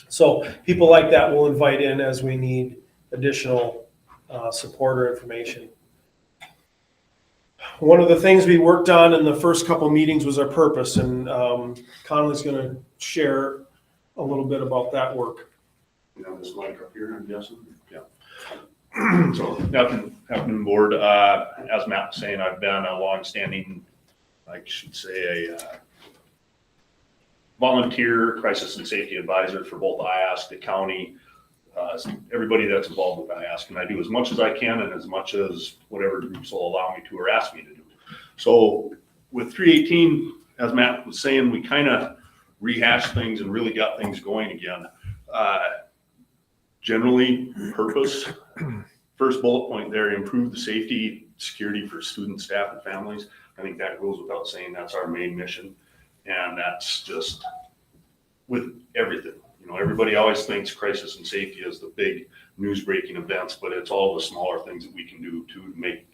So people like that we'll invite in as we need additional support or information. One of the things we worked on in the first couple meetings was our purpose, and Connolly's going to share a little bit about that work. You know, this mic up here, I'm guessing. Yeah. So, afternoon board. As Matt was saying, I've been a long-standing, I should say, a volunteer crisis and safety advisor for both IASC, the county, everybody that's involved with IASC, and I do as much as I can and as much as whatever groups will allow me to or ask me to do. So with 318, as Matt was saying, we kind of rehashed things and really got things going again. Generally, purpose, first bullet point there, improve the safety, security for students, staff, and families. I think that goes without saying. That's our main mission, and that's just with everything. You know, everybody always thinks crisis and safety is the big news-breaking events, but it's all the smaller things that we can do to make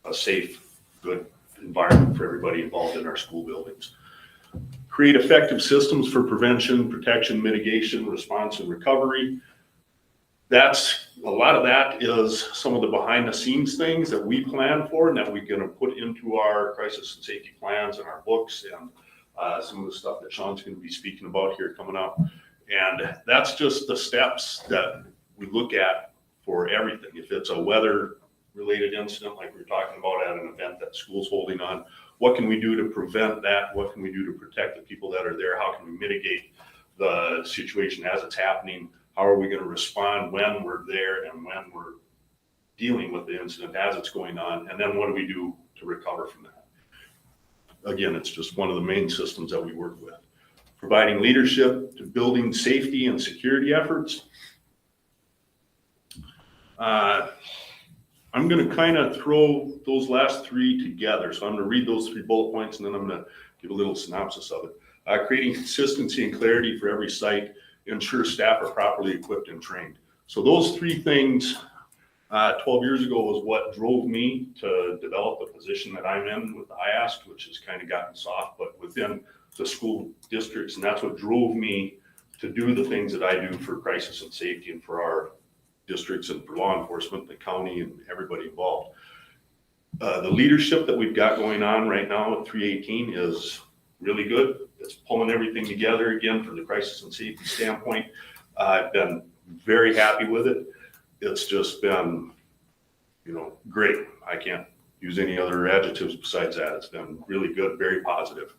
a safe, good environment for everybody involved in our school buildings. Create effective systems for prevention, protection, mitigation, response, and recovery. That's a lot of that is some of the behind the scenes things that we plan for and that we're going to put into our crisis and safety plans and our books and some of the stuff that Sean's going to be speaking about here coming up. And that's just the steps that we look at for everything. If it's a weather related incident, like we were talking about at an event that school's holding on, what can we do to prevent that? What can we do to protect the people that are there? How can we mitigate the situation as it's happening? How are we going to respond when we're there and when we're dealing with the incident as it's going on? And then what do we do to recover from that? Again, it's just one of the main systems that we work with. Providing leadership to building safety and security efforts. I'm going to kind of throw those last three together. So I'm going to read those 3 bullet points and then I'm going to give a little synopsis of it. Creating consistency and clarity for every site. Ensure staff are properly equipped and trained. So those 3 things 12 years ago was what drove me to develop the position that I'm in with IASC, which has kind of gotten soft, but within the school districts. And that's what drove me to do the things that I do for crisis and safety and for our districts and for law enforcement, the county and everybody involved. The leadership that we've got going on right now at 318 is really good. It's pulling everything together again from the crisis and safety standpoint. I've been very happy with it. It's just been, you know, great. I can't use any other adjectives besides that. It's been really good, very positive.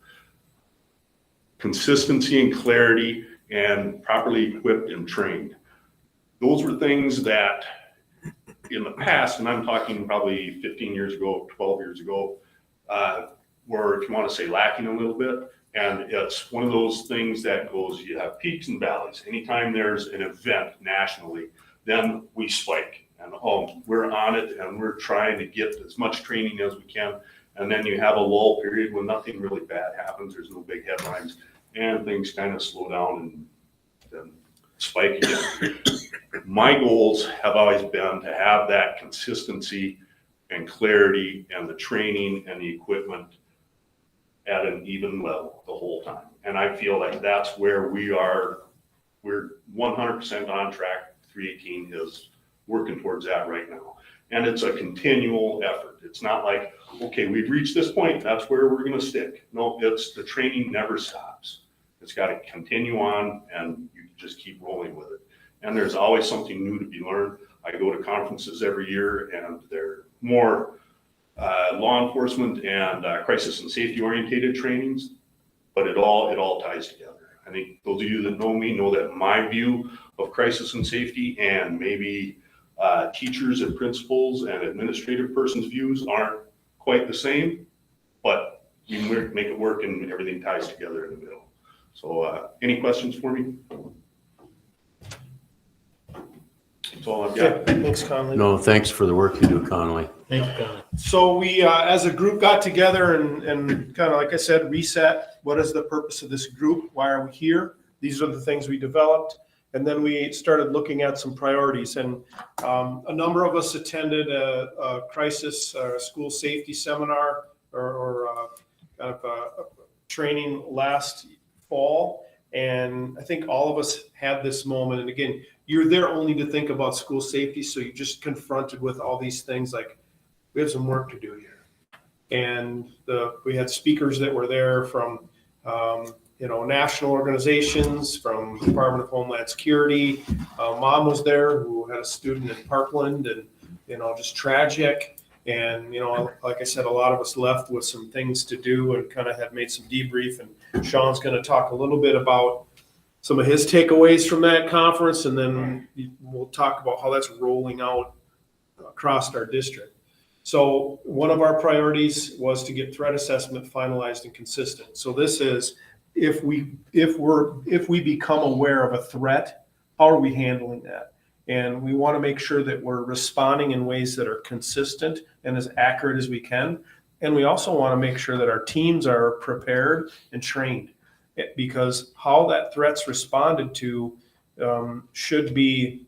Consistency and clarity and properly equipped and trained. Those were things that in the past, and I'm talking probably 15 years ago, 12 years ago, were, if you want to say, lacking a little bit. And it's one of those things that goes, you have peaks and valleys. Anytime there's an event nationally, then we spike and we're on it and we're trying to get as much training as we can. And then you have a lull period when nothing really bad happens. There's no big headlines and things kind of slow down and then spike again. My goals have always been to have that consistency and clarity and the training and the equipment at an even level the whole time. And I feel like that's where we are. We're 100% on track. 318 is working towards that right now. And it's a continual effort. It's not like, okay, we've reached this point, that's where we're going to stick. No, it's the training never stops. It's got to continue on and you just keep rolling with it. And there's always something new to be learned. I go to conferences every year and they're more law enforcement and crisis and safety orientated trainings, but it all ties together. I think those of you that know me know that my view of crisis and safety and maybe teachers and principals and administrative persons' views aren't quite the same, but we make it work and everything ties together in the middle. So any questions for me? That's all I've got. Okay, thanks, Connolly. No, thanks for the work you do, Connolly. Thank you, Connolly. So we, as a group, got together and kind of, like I said, reset. What is the purpose of this group? Why are we here? These are the things we developed. And then we started looking at some priorities. And a number of us attended a crisis school safety seminar or kind of a training last fall. And I think all of us had this moment. And again, you're there only to think about school safety. So you're just confronted with all these things like, we have some work to do here. And we had speakers that were there from, national organizations, from Department of Homeland Security. Mom was there who had a student in Parkland, and, just tragic. And, like I said, a lot of us left with some things to do and kind of had made some debrief. And Sean's going to talk a little bit about some of his takeaways from that conference. And then we'll talk about how that's rolling out across our district. So one of our priorities was to get threat assessment finalized and consistent. So this is, if we become aware of a threat, how are we handling that? And we want to make sure that we're responding in ways that are consistent and as accurate as we can. And we also want to make sure that our teams are prepared and trained, because how that threat's responded to should be,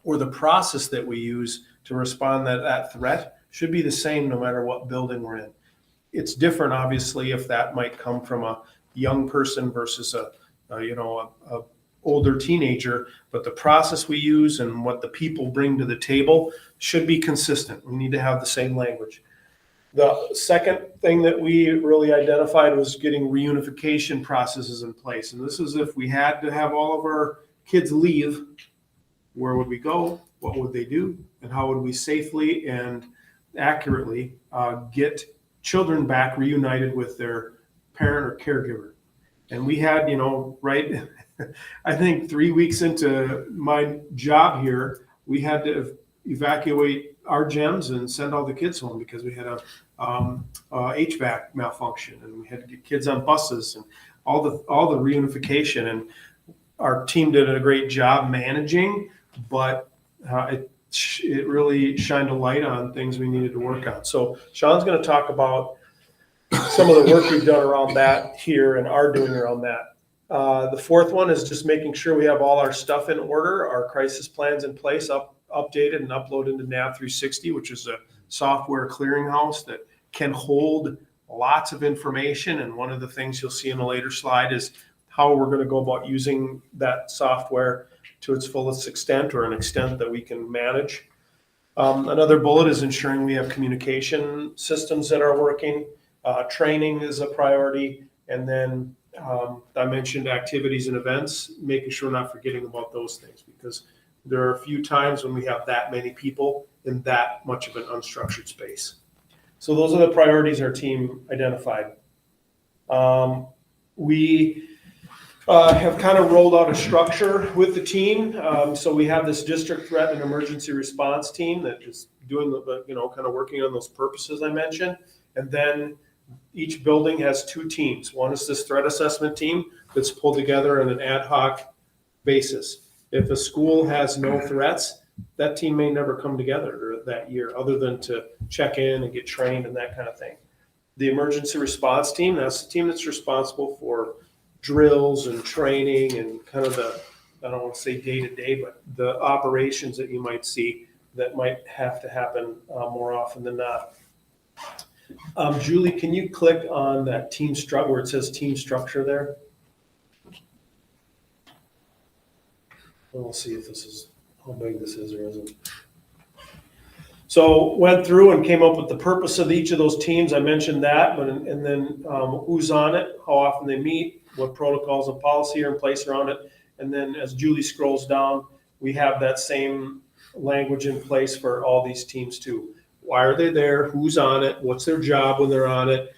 or the process that we use to respond to that threat should be the same no matter what building we're in. It's different, obviously, if that might come from a young person versus a older teenager, but the process we use and what the people bring to the table should be consistent. We need to have the same language. The second thing that we really identified was getting reunification processes in place. And this is if we had to have all of our kids leave, where would we go? What would they do? And how would we safely and accurately get children back reunited with their parent or caregiver? And we had, right, I think 3 weeks into my job here, we had to evacuate our gyms and send all the kids home because we had a HVAC malfunction, and we had to get kids on buses and all the reunification. And our team did a great job managing, but it really shined a light on things we needed to work on. So Sean's going to talk about some of the work we've done around that here and are doing around that. The fourth one is just making sure we have all our stuff in order, our crisis plans in place, updated and uploaded into NAV 360, which is a software clearinghouse that can hold lots of information. And one of the things you'll see in a later slide is how we're going to go about using that software to its fullest extent, or an extent that we can manage. Another bullet is ensuring we have communication systems that are working. Training is a priority. And then I mentioned activities and events, making sure we're not forgetting about those things, because there are a few times when we have that many people in that much of an unstructured space. So those are the priorities our team identified. We have kind of rolled out a structure with the team. So we have this district threat and emergency response team that is doing kind of working on those purposes I mentioned. And then each building has two teams. One is this threat assessment team that's pulled together on an ad hoc basis. If a school has no threats, that team may never come together that year, other than to check in and get trained and that kind of thing. The emergency response team, that's the team that's responsible for drills and training and kind of I don't want to say day to day, but the operations that you might see that might have to happen more often than not. Julie, can you click on that team structure where it says team structure there? We'll see if this is how big this is or isn't. So went through and came up with the purpose of each of those teams. I mentioned that, and then who's on it, how often they meet, what protocols and policy are in place around it. And then as Julie scrolls down, we have that same language in place for all these teams too. Why are they there? Who's on it? What's their job when they're on it?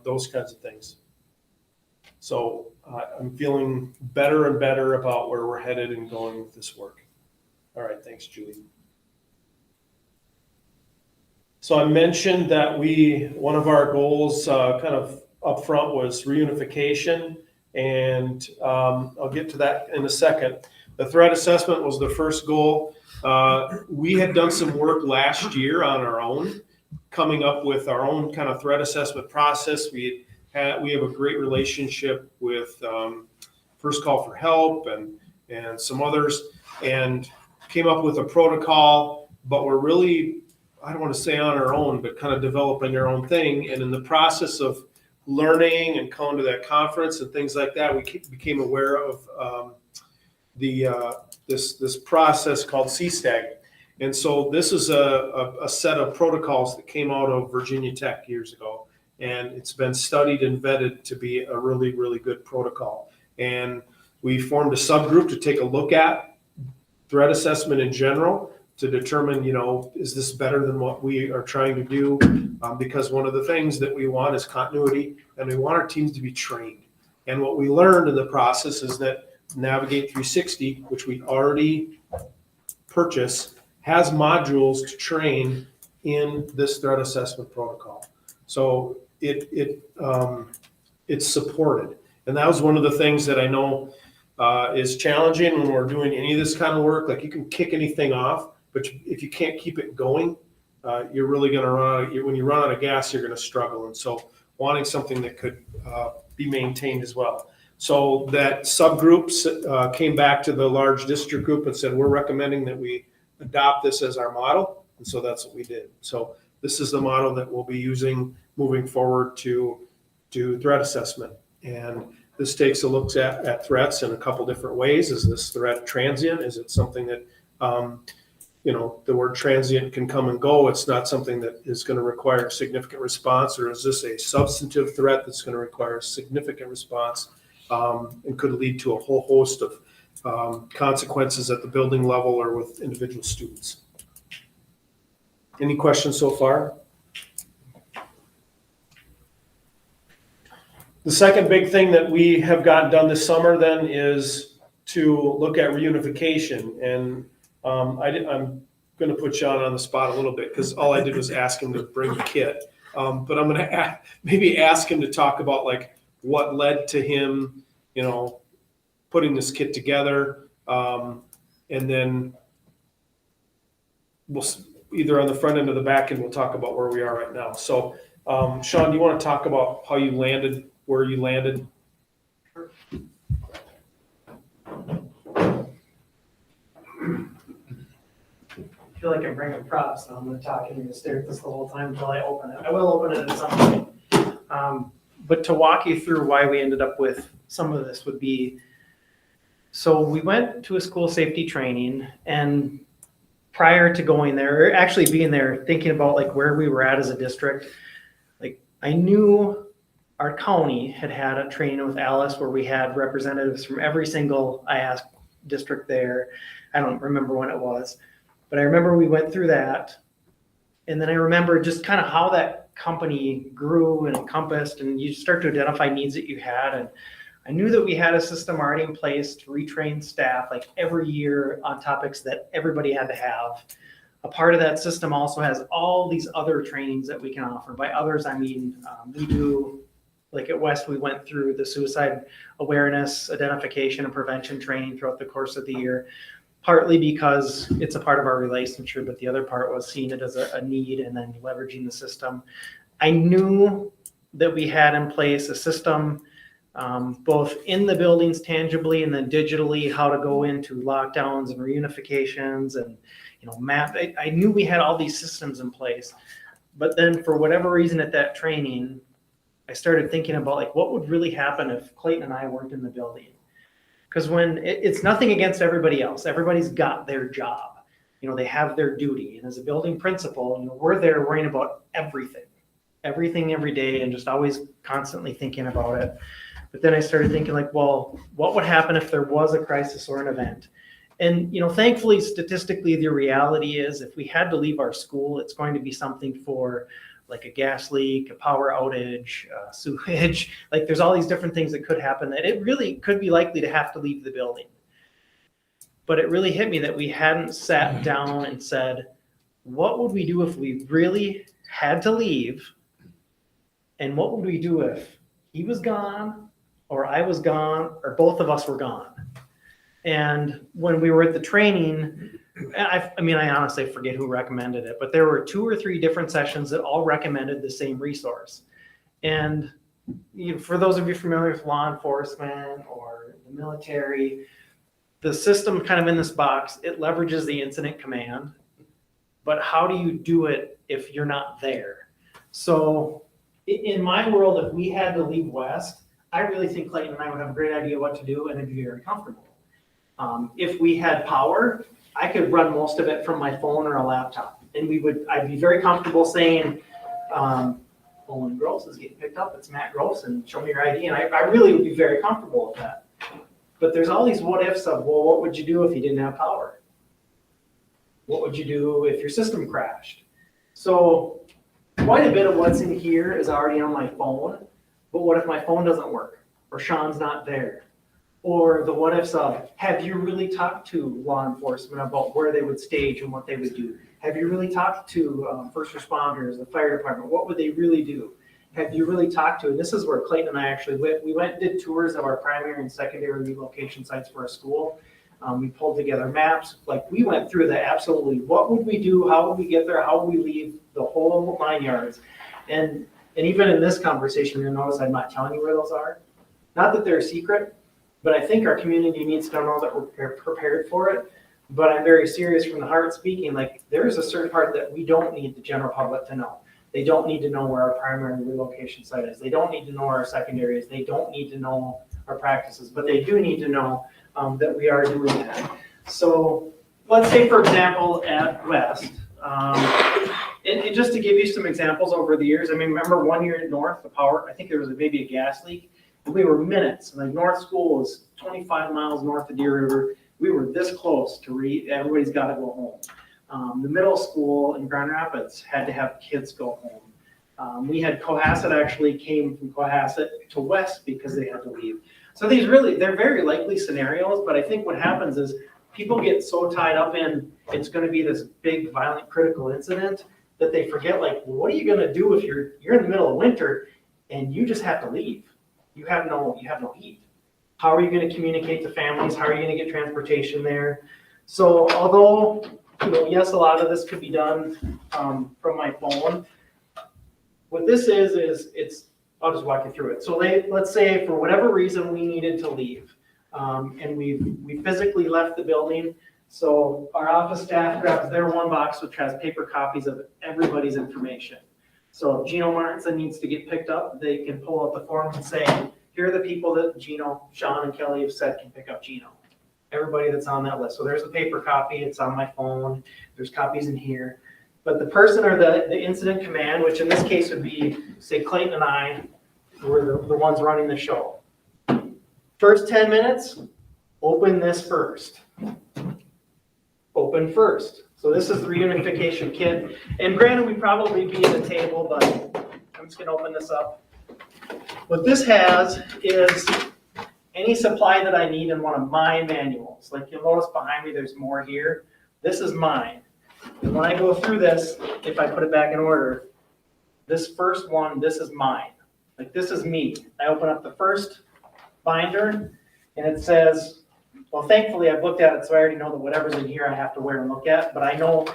Those kinds of things. So I'm feeling better and better about where we're headed and going with this work. All right, thanks, Julie. So I mentioned that one of our goals kind of up front was reunification, and I'll get to that in a second. The threat assessment was the first goal. We had done some work last year on our own, coming up with our own kind of threat assessment process. We have a great relationship with First Call for Help and some others, and came up with a protocol, but we're really, I don't want to say on our own, but kind of developing our own thing. And in the process of learning and going to that conference and things like that, we became aware of this process called CSTAG. And so this is a set of protocols that came out of Virginia Tech years ago. And it's been studied and vetted to be a really, really good protocol. And we formed a subgroup to take a look at threat assessment in general to determine, is this better than what we are trying to do? Because one of the things that we want is continuity, and we want our teams to be trained. And what we learned in the process is that Navigate 360, which we already purchased, has modules to train in this threat assessment protocol. So it's supported. And that was one of the things that I know is challenging when we're doing any of this kind of work. Like, you can kick anything off, but if you can't keep it going, you're really going to run out. When you run out of gas, you're going to struggle. And so wanting something that could be maintained as well. So that subgroup came back to the large district group and said, we're recommending that we adopt this as our model. And so that's what we did. So this is the model that we'll be using moving forward to do threat assessment. And this takes a look at threats in a couple different ways. Is this threat transient? Is it something that, the word transient can come and go? It's not something that is going to require a significant response. Or is this a substantive threat that's going to require a significant response and could lead to a whole host of consequences at the building level or with individual students? Any questions so far? The second big thing that we have gotten done this summer then is to look at reunification. And I'm going to put Sean on the spot a little bit because all I did was ask him to bring the kit. But I'm going to maybe ask him to talk about like what led to him, putting this kit together. And then we'll either on the front end or the back end, we'll talk about where we are right now. So Sean, do you want to talk about how you landed where you landed? I feel like I'm bringing props, so I'm going to talk and you're going to stare at this the whole time until I open it. I will open it at some point. But to walk you through why we ended up with some of this would be, so we went to a school safety training, and prior to going there, or actually being there, thinking about like where we were at as a district, like I knew our county had a training with Alice where we had representatives from every single ISD district there. I don't remember when it was, but I remember we went through that. And then I remember just kind of how that company grew and encompassed, and you start to identify needs that you had. And I knew that we had a system already in place to retrain staff like every year on topics that everybody had to have. A part of that system also has all these other trainings that we can offer. By others, I mean, we do, like at West, we went through the suicide awareness, identification, and prevention training throughout the course of the year, partly because it's a part of our relationship, but the other part was seeing it as a need and then leveraging the system. I knew that we had in place a system, both in the buildings tangibly and then digitally, how to go into lockdowns and reunifications and map. I knew we had all these systems in place, but then for whatever reason at that training, I started thinking about like what would really happen if Clayton and I weren't in the building. Because when it's nothing against everybody else, everybody's got their job, they have their duty. And as a building principal, we're there worrying about everything every day and just always constantly thinking about it. But then I started thinking like, well, what would happen if there was a crisis or an event? And, thankfully, statistically, the reality is if we had to leave our school, it's going to be something for like a gas leak, a power outage, sewage. Like there's all these different things that could happen that it really could be likely to have to leave the building. But it really hit me that we hadn't sat down and said, what would we do if we really had to leave? And what would we do if he was gone or I was gone or both of us were gone? And when we were at the training, I honestly forget who recommended it, but there were 2 or 3 different sessions that all recommended the same resource. And for those of you familiar with law enforcement or the military, the system kind of in this box, it leverages the incident command, but how do you do it if you're not there? So In my world, if we had to leave west, I really think Clayton and I would have a great idea what to do and it'd be very comfortable. If we had power, I could run most of it from my phone or a laptop. And I'd be very comfortable saying, Olin Gross is getting picked up, it's Matt Gross, and show me your ID. And I really would be very comfortable with that. But there's all these what ifs of, well, what would you do if you didn't have power? What would you do if your system crashed? So quite a bit of what's in here is already on my phone, but what if my phone doesn't work or Sean's not there? Or the what ifs of, have you really talked to law enforcement about where they would stage and what they would do? Have you really talked to first responders, the fire department? What would they really do? Have you really talked to, and this is where Clayton and I actually went, we went and did tours of our primary and secondary relocation sites for our school. We pulled together maps, like we went through the absolutely, what would we do? How would we get there? How would we leave? The whole 9 yards. And even in this conversation, you'll notice I'm not telling you where those are. Not that they're a secret, but I think our community needs to know that we're prepared for it. But I'm very serious from the heart speaking, like there's a certain part that we don't need the general public to know. They don't need to know where our primary relocation site is. They don't need to know where our secondary is. They don't need to know our practices, but they do need to know that we are doing that. So let's say, for example, at West, and just to give you some examples over the years, I mean, remember 1 year at North, the power, I think there was maybe a gas leak. We were minutes. Like North School was 25 miles north of Deer River. We were this close to everybody's got to go home. The middle school in Grand Rapids had to have kids go home. We had Cohasset actually came from Cohasset to West because they had to leave. So they're very likely scenarios, but I think what happens is people get so tied up in it's going to be this big, violent, critical incident that they forget, like, well, what are you going to do if you're in the middle of winter and you just have to leave? You have no heat. How are you going to communicate to families? How are you going to get transportation there? So although, yes, a lot of this could be done from my phone, what this is I'll just walk you through it. So let's say for whatever reason we needed to leave, and we physically left the building. So our office staff grabs their one box which has paper copies of everybody's information. So if Gino Martinson needs to get picked up, they can pull up the form and say, here are the people that Gino, Sean, and Kelly have said can pick up Gino. Everybody that's on that list. So there's a paper copy, it's on my phone, there's copies in here. But the person or the incident command, which in this case would be, say, Clayton and I were the ones running the show. First 10 minutes, open this first. Open first. So this is the reunification kit. And granted, we'd probably be at a table, but I'm just gonna open this up. What this has is any supply that I need in one of my manuals. Like you'll notice behind me, there's more here. This is mine. And when I go through this, if I put it back in order, this first one, this is mine. Like this is me. I open up the first binder and it says, well, thankfully I've looked at it, so I already know that whatever's in here I have to wear and look at, but I know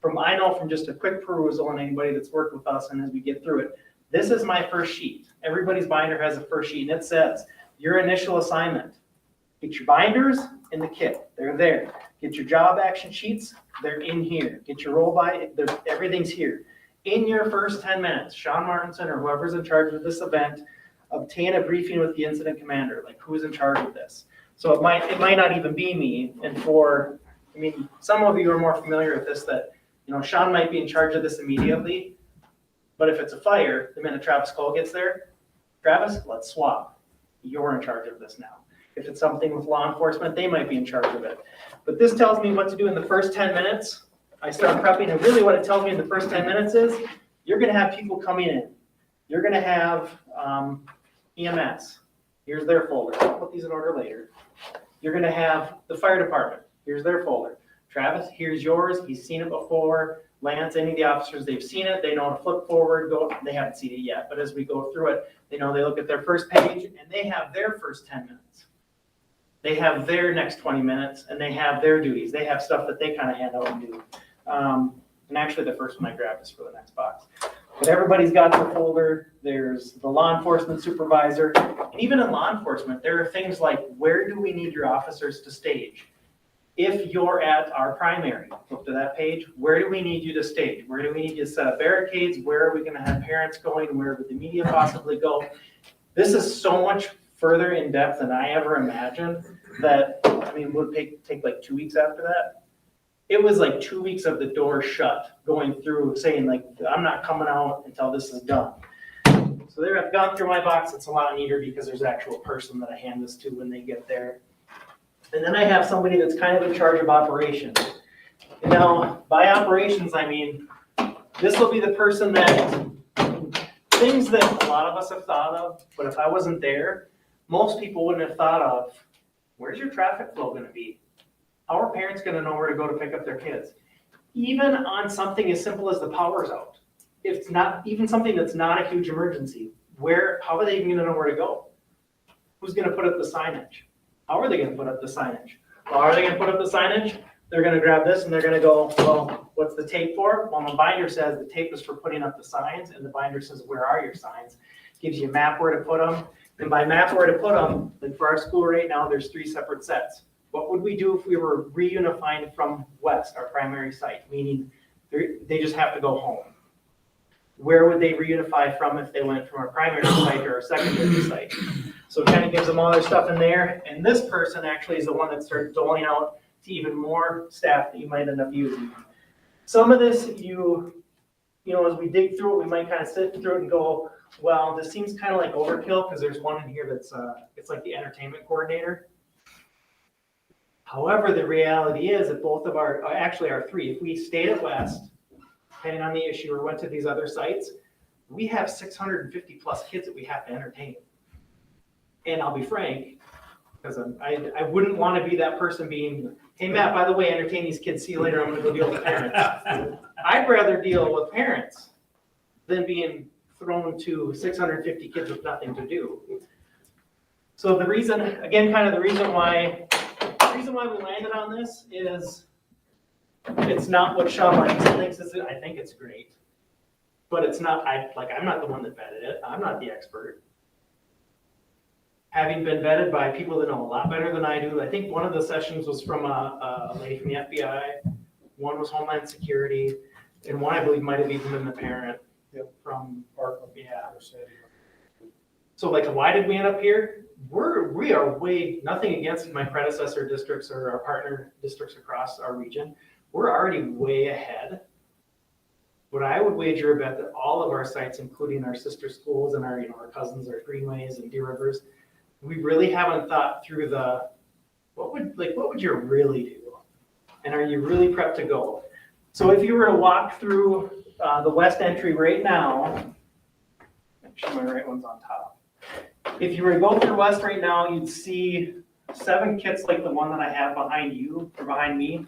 from just a quick perusal and anybody that's worked with us and as we get through it, this is my first sheet. Everybody's binder has a first sheet and it says, your initial assignment. Get your binders in the kit, they're there. Get your job action sheets, they're in here. Get your roll by, everything's here. In your first 10 minutes, Sean Martinson or whoever's in charge of this event, obtain a briefing with the incident commander, like who's in charge of this. So it might not even be me. And some of you are more familiar with this that, Sean might be in charge of this immediately, but if it's a fire, the minute Travis Cole gets there, Travis, let's swap. You're in charge of this now. If it's something with law enforcement, they might be in charge of it. But this tells me what to do in the first 10 minutes. I start prepping, and really what it tells me in the first 10 minutes is you're going to have people coming in. You're going to have EMS. Here's their folder. I'll put these in order later. You're going to have the fire department. Here's their folder. Travis, here's yours. He's seen it before. Lance, any of the officers, they've seen it. They know to flip forward. They haven't seen it yet, but as we go through it, they look at their first page, and they have their first 10 minutes. They have their next 20 minutes, and they have their duties. They have stuff that they kind of hand out and do. And actually, the first one I grabbed is for the next box. But everybody's got their folder. There's the law enforcement supervisor. And even in law enforcement, there are things like, where do we need your officers to stage? if you're at our primary, look to that page, where do we need you to stage? Where do we need you to set up barricades? Where are we gonna have parents going? Where would the media possibly go? This is so much further in depth than I ever imagined that, I mean, would take like 2 weeks after that. It was like 2 weeks of the door shut, going through saying like, I'm not coming out until this is done. So there, I've gone through my box. It's a lot neater because there's an actual person that I hand this to when they get there. And then I have somebody that's kind of in charge of operations. And now, by operations, I mean, this will be the person that, things that a lot of us have thought of, but if I wasn't there, most people wouldn't have thought of, where's your traffic flow gonna be? How are parents gonna know where to go to pick up their kids? Even on something as simple as the power's out. If it's not, even something that's not a huge emergency, how are they even gonna know where to go? Who's gonna put up the signage? How are they gonna put up the signage? Well, are they gonna put up the signage? They're gonna grab this and they're gonna go, well, what's the tape for? Well, the binder says the tape is for putting up the signs, and the binder says, where are your signs? Gives you a map where to put them. And by map where to put them, like for our school right now, there's 3 separate sets. What would we do if we were reunifying from west, our primary site? Meaning they just have to go home. Where would they reunify from if they went from our primary site or our secondary site? So it kind of gives them all their stuff in there. And this person actually is the one that starts doling out to even more staff that you might end up using. Some of this, you know, as we dig through it, we might kind of sit through it and go, well, this seems kind of like overkill because there's one in here that's, it's like the entertainment coordinator. However, the reality is that both of actually our 3, if we stayed at West, depending on the issue, or went to these other sites, we have 650 plus kids that we have to entertain. And I'll be frank, because I wouldn't want to be that person being, hey, Matt, by the way, entertain these kids, see you later, I'm going to go deal with parents. I'd rather deal with parents than being thrown to 650 kids with nothing to do. So the reason, again, kind of the reason why we landed on this is it's not what Sean thinks is it. I think it's great, but it's not, I'm not the one that vetted it. I'm not the expert. Having been vetted by people that know a lot better than I do, I think one of the sessions was from a lady from the FBI, one was Homeland Security, and one I believe might have even been the parent from Parkland. Yeah. So like, why did we end up here? We are way, nothing against my predecessor districts or our partner districts across our region. We're already way ahead. But I would wager a bet that all of our sites, including our sister schools and our, our cousins, our greenways and Deer Rivers, we really haven't thought through what would you really do? And are you really prepped to go? So if you were to walk through the west entry right now, make sure my right one's on top. If you were to go through west right now, you'd see 7 kits like the one that I have behind you or behind me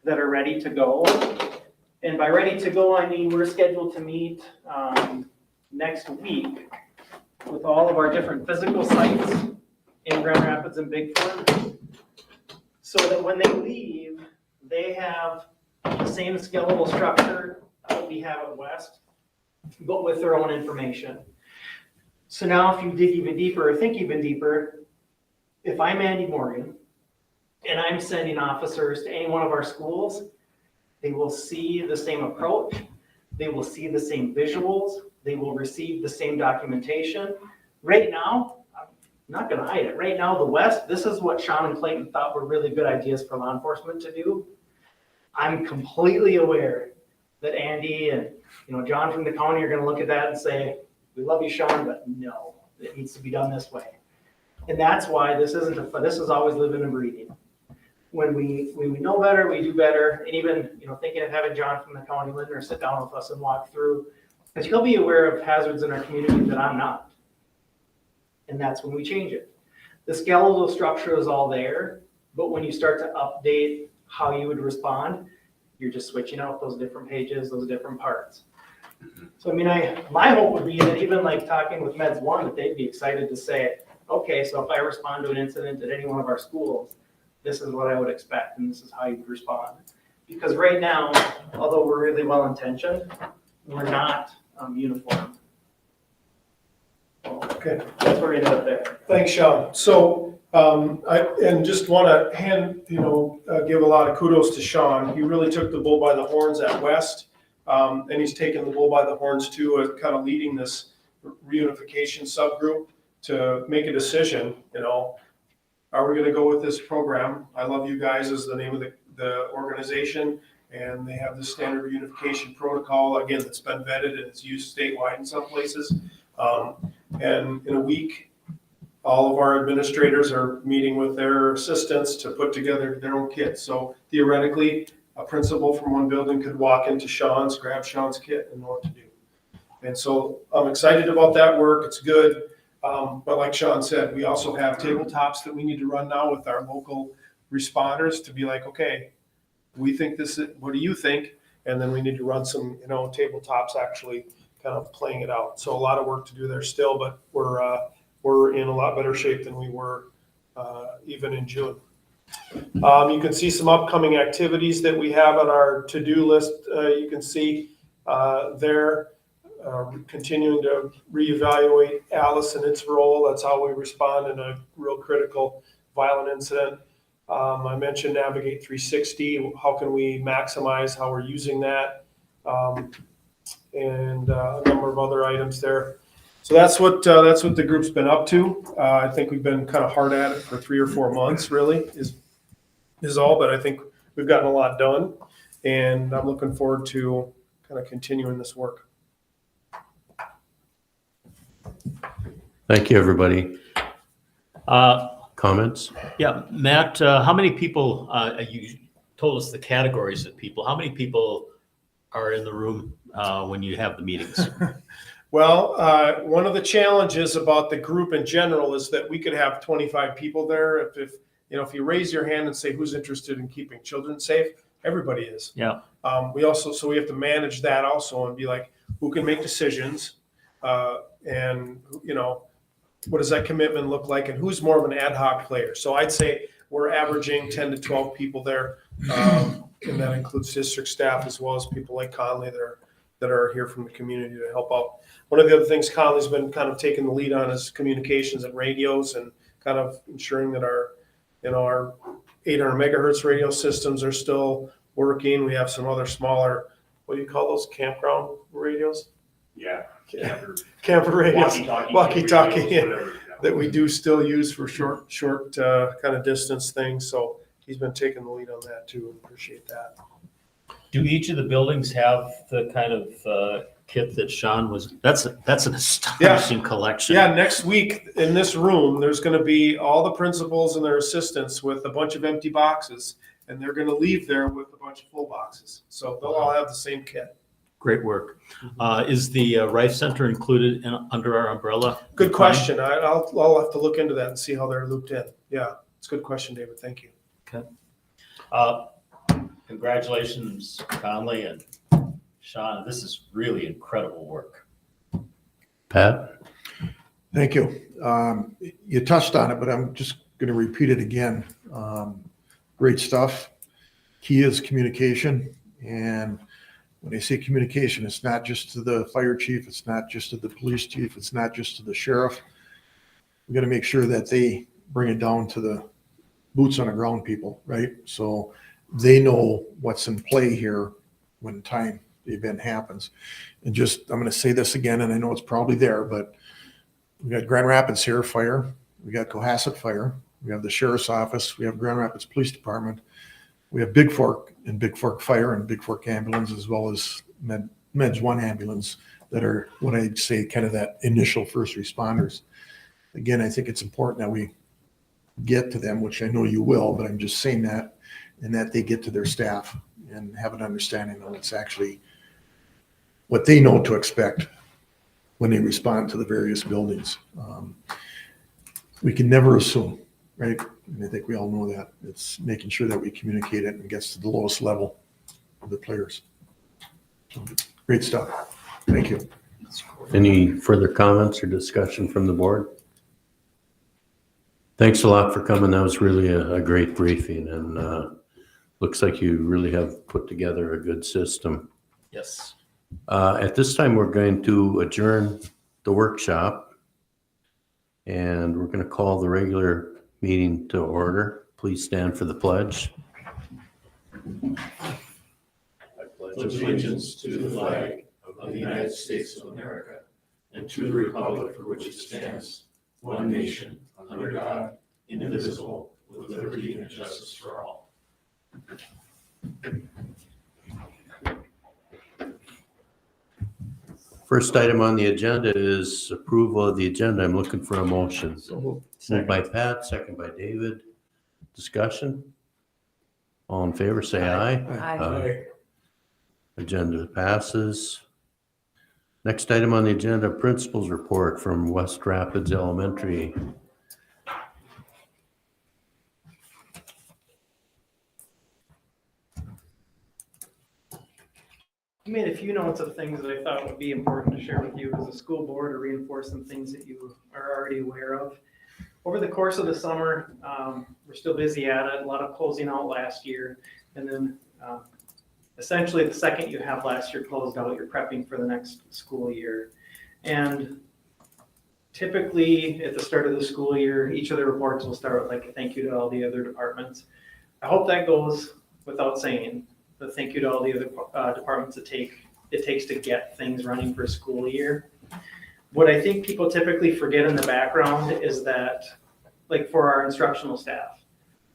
that are ready to go. And by ready to go, I mean we're scheduled to meet next week with all of our different physical sites in Grand Rapids and Bigford, so that when they leave, they have the same skeletal structure that we have at West, but with their own information. So now if you dig even deeper or think even deeper, if I'm Andy Morgan and I'm sending officers to any one of our schools, they will see the same approach, they will see the same visuals, they will receive the same documentation. Right now, I'm not gonna hide it, right now the West, this is what Sean and Clayton thought were really good ideas for law enforcement to do. I'm completely aware that Andy and John from the county are gonna look at that and say, we love you, Sean, but no, it needs to be done this way. And that's why this is always living and breathing. When we know better, we do better. And even, thinking of having John from the county Lindner sit down with us and walk through, because he'll be aware of hazards in our community that I'm not. And that's when we change it. The skeletal structure is all there, but when you start to update how you would respond, you're just switching out those different pages, those different parts. So, I mean, my hope would be that even like talking with Meds 1, that they'd be excited to say, okay, so if I respond to an incident at any one of our schools, this is what I would expect, and this is how you would respond. Because right now, although we're really well-intentioned, we're not uniform. Okay. That's where we ended up there. Thanks, Sean. So And just want to give a lot of kudos to Sean. He really took the bull by the horns at West. And he's taken the bull by the horns too, at kind of leading this reunification subgroup to make a decision, are we going to go with this program? I Love You Guys is the name of the organization, and they have this standard reunification protocol, again, that's been vetted and it's used statewide in some places. And in a week, all of our administrators are meeting with their assistants to put together their own kits. So theoretically, a principal from one building could walk into Sean's, grab Sean's kit and know what to do. And so I'm excited about that work. It's good. But like Sean said, we also have tabletops that we need to run now with our local responders to be like, okay, we think what do you think? And then we need to run some, tabletops actually kind of playing it out. So a lot of work to do there still, but we're in a lot better shape than we were even in June. You can see some upcoming activities that we have on our to-do list. You can see there. Continuing to reevaluate Alice and its role. That's how we respond in a real critical violent incident. I mentioned Navigate 360. How can we maximize how we're using that? And a number of other items there. So that's what the group's been up to. I think we've been kind of hard at it for 3 or 4 months. Really is all, but I think we've gotten a lot done, and I'm looking forward to kind of continuing this work. Thank you, everybody. Comments? Yeah, Matt, how many people, you told us the categories of people, how many people are in the room when you have the meetings? Well, one of the challenges about the group in general is that we could have 25 people there. If you raise your hand and say who's interested in keeping children safe, everybody is. Yeah. We have to manage that also and be like, who can make decisions, and what does that commitment look like, and who's more of an ad hoc player. So I'd say we're averaging 10 to 12 people there, and that includes district staff as well as people like Conley that are here from the community to help out. One of the other things Conley's been kind of taking the lead on is communications and radios, and kind of ensuring that our 800 megahertz radio systems are still working. We have some other smaller, what do you call those, campground radios? Yeah. Camper radios, walkie-talkie, whatever. that we do still use for short kind of distance things. So he's been taking the lead on that too, and appreciate that. Do each of the buildings have the kind of kit that Sean was, that's an astonishing collection. Yeah, next week in this room, there's going to be all the principals and their assistants with a bunch of empty boxes, and they're going to leave there with a bunch of full boxes. So they'll all have the same kit. Great work. Is the Rife Center included under our umbrella? Good question. I'll have to look into that and see how they're looped in. Yeah, it's a good question, David. Thank you. Okay. Congratulations, Conley and Sean. This is really incredible work. Pat? Thank you. You touched on it, but I'm just going to repeat it again. Great stuff. Key is communication. And when I say communication, it's not just to the fire chief. It's not just to the police chief. It's not just to the sheriff. We got to make sure that they bring it down to the boots on the ground people, right? So they know what's in play here when the event happens. And I'm going to say this again, and I know it's probably there, but we got Grand Rapids here, fire. We got Cohasset Fire. We have the sheriff's office. We have Grand Rapids Police Department. We have Big Fork and Big Fork Fire and Big Fork Ambulance, as well as Meds 1 ambulance that are what I'd say kind of that initial first responders. Again, I think it's important that we get to them, which I know you will, but I'm just saying that, and that they get to their staff and have an understanding of it's actually what they know to expect when they respond to the various buildings. We can never assume, right? And I think we all know that. It's making sure that we communicate it and gets to the lowest level of the players. So, great stuff. Thank you. Any further comments or discussion from the board? Thanks a lot for coming. That was really a great briefing, and looks like you really have put together a good system. Yes. At this time, we're going to adjourn the workshop, and we're going to call the regular Meeting to order. Please stand for the pledge. I pledge allegiance to the flag of the United States of America and to the republic for which it stands, one nation, under God, indivisible, with liberty and justice for all. First item on the agenda is approval of the agenda. I'm looking for a motion. Moved by Pat, second by David. Discussion? All in favor, say aye. Aye. Agenda passes. Next item on the agenda, principal's report from West Rapids Elementary. I made a few notes of things that I thought would be important to share with you as a school board, to reinforce some things that you are already aware of. Over the course of the summer, we're still busy at it, a lot of closing out last year. And then essentially the second you have last year closed out, you're prepping for the next school year. And typically at the start of the school year, each of the reports will start with like a thank you to all the other departments. I hope that goes without saying, but thank you to all the other departments it takes to get things running for a school year. What I think people typically forget in the background is that, like for our instructional staff,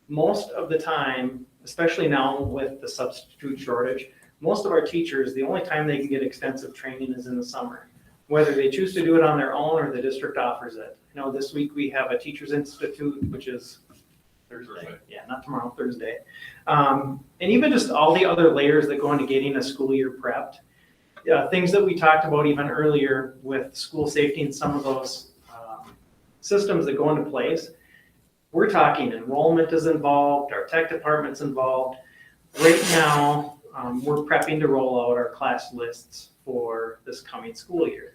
most of the time, especially now with the substitute shortage, most of our teachers, the only time they can get extensive training is in the summer, whether they choose to do it on their own or the district offers it. You know, this week we have a Teachers Institute, which is Thursday. Yeah, not tomorrow, Thursday. And even just all the other layers that go into getting a school year prepped. Things that we talked about even earlier with school safety and some of those systems that go into place. We're talking enrollment is involved, our tech department's involved. Right now, we're prepping to roll out our class lists for this coming school year,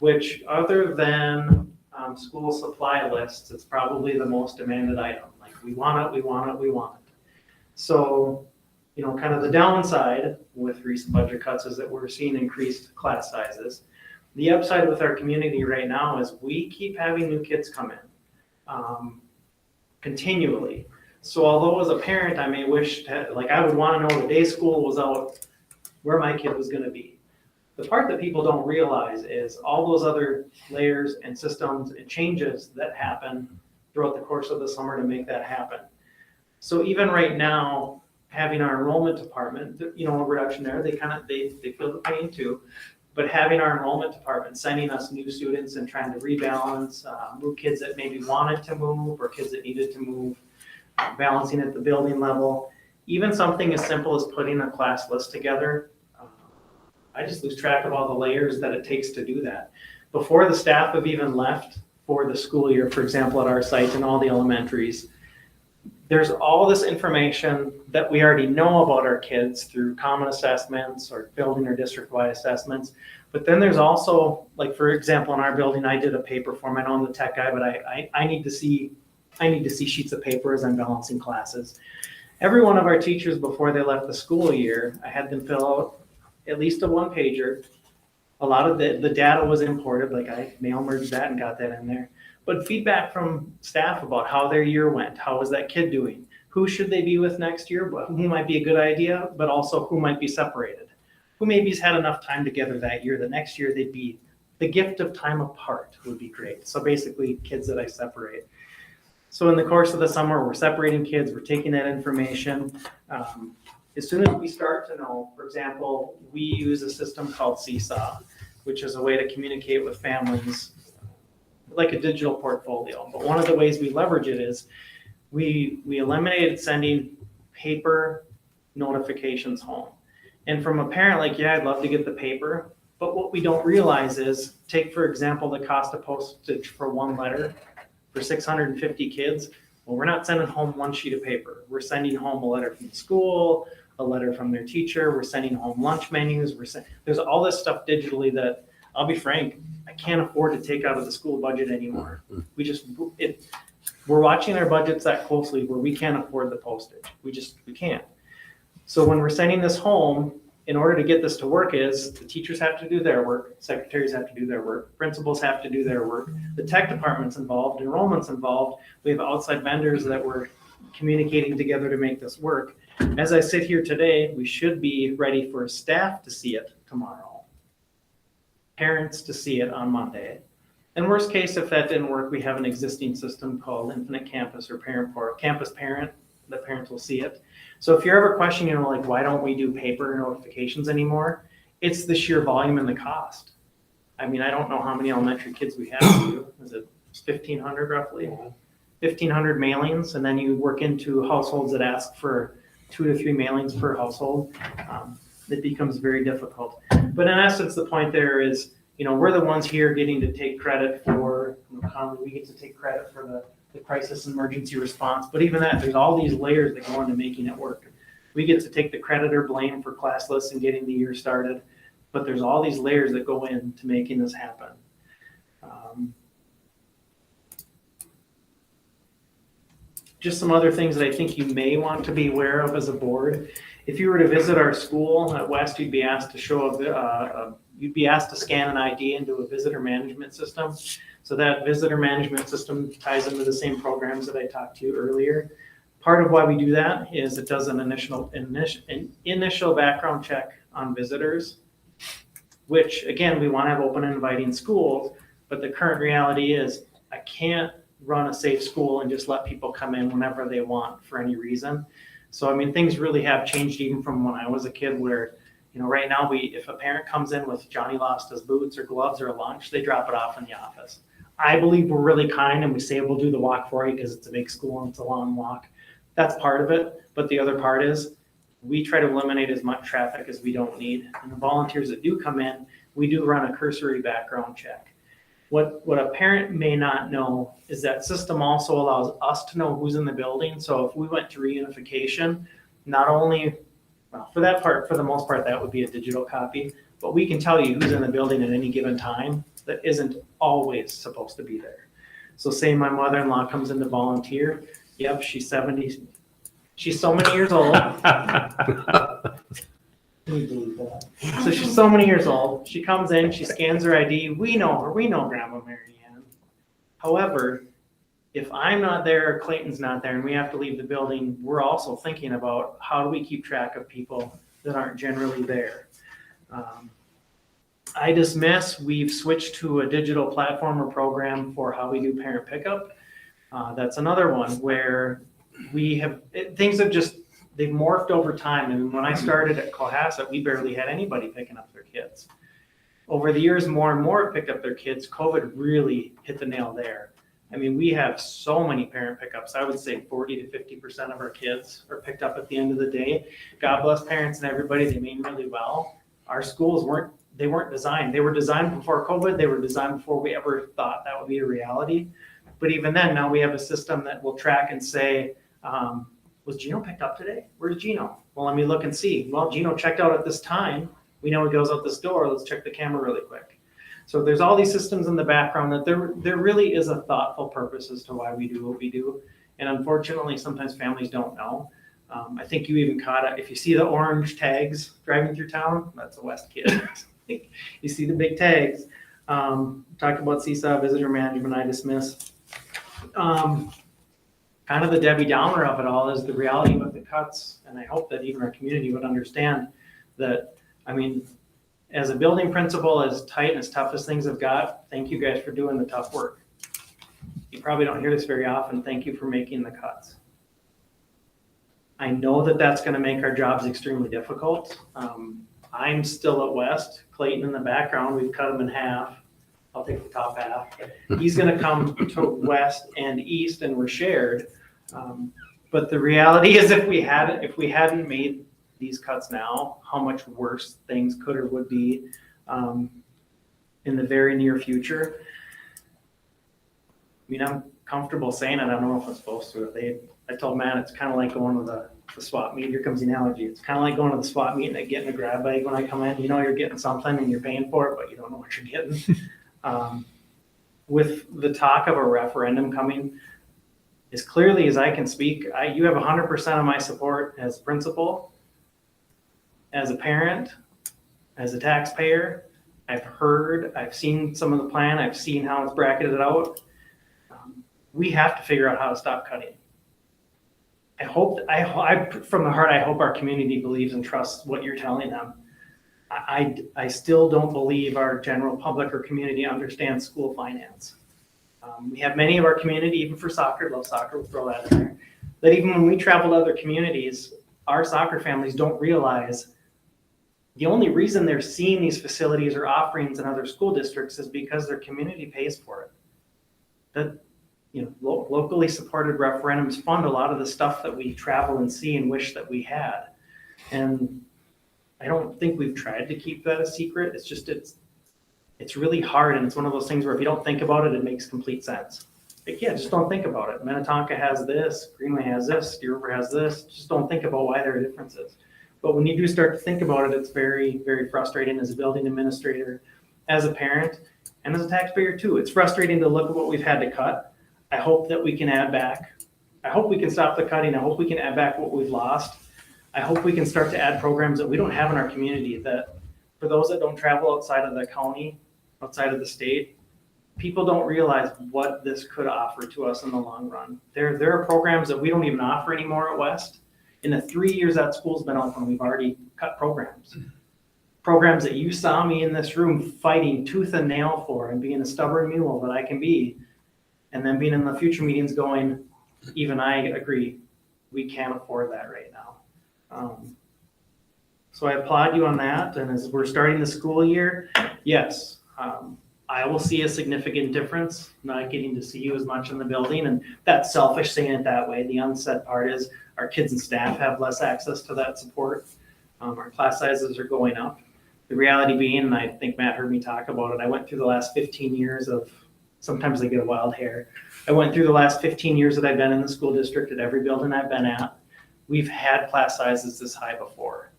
which other than school supply lists, it's probably the most demanded item. Like we want it, we want it, we want it. So, you know, kind of the downside with recent budget cuts is that we're seeing increased class sizes. The upside with our community right now is we keep having new kids come in continually. So although as a parent, I may wish to, like I would want to know the day school was out where my kid was going to be. The part that people don't realize is all those other layers and systems and changes that happen throughout the course of the summer to make that happen. So even right now, having our enrollment department, you know, a reduction there, they feel the pain too. But having our enrollment department sending us new students and trying to rebalance, move kids that maybe wanted to move or kids that needed to move, balancing at the building level, even something as simple as putting a class list together. I just lose track of all the layers that it takes to do that. Before the staff have even left for the school year, for example, at our site and all the elementaries, there's all this information that we already know about our kids through common assessments or building or district-wide assessments. But then there's also, like for example, in our building, I did a paper form. I know I'm the tech guy, but I need to see sheets of paper as I'm balancing classes. Every one of our teachers before they left the school year, I had them fill out at least a one pager. A lot of the data was imported, like I mail merged that and got that in there. But feedback from staff about how their year went, how was that kid doing? Who should they be with next year? Who might be a good idea, but also who might be separated? Who maybe's had enough time together that year, the next year they'd be, the gift of time apart would be great. So basically kids that I separate. So in the course of the summer, we're separating kids, we're taking that information. As soon as we start to know, for example, we use a system called Seesaw, which is a way to communicate with families like a digital portfolio. But one of the ways we leverage it is we eliminated sending paper notifications home. And from a parent, like, yeah, I'd love to get the paper, but what we don't realize is, take, for example, the cost of postage for one letter for 650 kids. Well, we're not sending home one sheet of paper. We're sending home a letter from the school, a letter from their teacher. We're sending home lunch menus. There's all this stuff digitally that, I'll be frank, I can't afford to take out of the school budget anymore. We're watching our budgets that closely where we can't afford the postage. We can't. So when we're sending this home, in order to get this to work is the teachers have to do their work, secretaries have to do their work, principals have to do their work, the tech department's involved, enrollment's involved, we have outside vendors that we're communicating together to make this work. As I sit here today, we should be ready for staff to see it tomorrow, parents to see it on Monday. And worst case, if that didn't work, we have an existing system called Infinite Campus or Campus Parent. The parents will see it. So if you're ever questioning, like, why don't we do paper notifications anymore? It's the sheer volume and the cost. I mean, I don't know how many elementary kids we have. Is it 1,500 roughly? 1,500 mailings, and then you work into households that ask for 2 to 3 mailings per household. It becomes very difficult. But in essence, the point there is, we're the ones here getting to take credit for, commonly we get to take credit for the crisis and emergency response. But even that, there's all these layers that go into making it work. We get to take the credit or blame for class lists and getting the year started, but there's all these layers that go into making this happen. Just some other things that I think you may want to be aware of as a board. If you were to visit our school at West, you'd be asked to you'd be asked to scan an ID into a visitor management system. So that visitor management system ties into the same programs that I talked to you earlier. Part of why we do that is it does an initial background check on visitors, which again, we want to have open and inviting schools, but the current reality is I can't run a safe school and just let people come in whenever they want for any reason. So, I mean, things really have changed even from when I was a kid where, right now if a parent comes in with Johnny lost his boots or gloves or lunch, they drop it off in the office. I believe we're really kind and we say we'll do the walk for you because it's a big school and it's a long walk. That's part of it. But the other part is we try to eliminate as much traffic as we don't need. And the volunteers that do come in, we do run a cursory background check. What a parent may not know is that system also allows us to know who's in the building. So if we went to reunification, not only, for the most part, that would be a digital copy, but we can tell you who's in the building at any given time that isn't always supposed to be there. So say my mother-in-law comes in to volunteer. Yep, she's 70. She's so many years old. Can you believe that? So she's so many years old. She comes in, she scans her ID. We know her. We know Grandma Mary Ann. However, if I'm not there, Clayton's not there, and we have to leave the building, we're also thinking about how do we keep track of people that aren't generally there. I dismiss, we've switched to a digital platform or program for how we do parent pickup. That's another one where things have just, they've morphed over time. And when I started at Cohasset, we barely had anybody picking up their kids. Over the years, more and more picked up their kids. COVID really hit the nail there. I mean, we have so many parent pickups. I would say 40 to 50% of our kids are picked up at the end of the day. God bless parents and everybody. They mean really well. Our schools weren't designed. They were designed before COVID. They were designed before we ever thought that would be a reality. But even then, now we have a system that will track and say, was Gino picked up today? Where's Gino? Well, let me look and see. Well, Gino checked out at this time. We know he goes out this door. Let's check the camera really quick. So there's all these systems in the background that there really is a thoughtful purpose as to why we do what we do. And unfortunately, sometimes families don't know. I think you even caught it. If you see the orange tags driving through town, that's a West kid. You see the big tags. Talked about Seesaw visitor management, I dismiss. Kind of the Debbie Downer of it all is the reality with the cuts. And I hope that even our community would understand that, I mean, as a building principal, as tight and as tough as things have got, thank you guys for doing the tough work. You probably don't hear this very often. Thank you for making the cuts. I know that that's going to make our jobs extremely difficult. I'm still at West. Clayton in the background, we've cut him in half. I'll take the top half. He's going to come to West and East, and we're shared. But the reality is, if we hadn't made these cuts now, how much worse things could or would be in the very near future. I mean, I'm comfortable saying it. I don't know if I'm supposed to. I told Matt it's kind of like going to the swap meet. Here comes the analogy. It's kind of like going to the swap meet and getting a grab bag when I come in. You know you're getting something and you're paying for it, but you don't know what you're getting. With the talk of a referendum coming, as clearly as I can speak, you have 100% of my support as principal. as a parent, as a taxpayer, I've seen some of the plan, I've seen how it's bracketed out. We have to figure out how to stop cutting. From the heart, I hope our community believes and trusts what you're telling them. I still don't believe our general public or community understands school finance. We have many of our community, even for soccer, love soccer, we'll throw that in there, that even when we travel to other communities, our soccer families don't realize the only reason they're seeing these facilities or offerings in other school districts is because their community pays for it. That, locally supported referendums fund a lot of the stuff that we travel and see and wish that we had. And I don't think we've tried to keep that a secret. It's just, it's really hard. And it's one of those things where if you don't think about it, it makes complete sense. Like, yeah, just don't think about it. Minnetonka has this, Greenway has this, Deer River has this. Just don't think about why there are differences. But when you do start to think about it, it's very, very frustrating as a building administrator, as a parent, and as a taxpayer too. It's frustrating to look at what we've had to cut. I hope that we can add back. I hope we can stop the cutting. I hope we can add back what we've lost. I hope we can start to add programs that we don't have in our community, that for those that don't travel outside of the county, outside of the state, people don't realize what this could offer to us in the long run. There are programs that we don't even offer anymore at West. In the 3 years that school's been open, we've already cut programs. Programs that you saw me in this room fighting tooth and nail for and being a stubborn mule that I can be, and then being in the future meetings going, even I agree, we can't afford that right now. So I applaud you on that. And as we're starting the school year, yes, I will see a significant difference, not getting to see you as much in the building. And that's selfish saying it that way. The unsaid part is our kids and staff have less access to that support. Our class sizes are going up. The reality being, and I think Matt heard me talk about it, I went through the last 15 years of, sometimes I get a wild hair. I went through the last 15 years that I've been in the school district at every building I've been at. We've had class sizes this high before.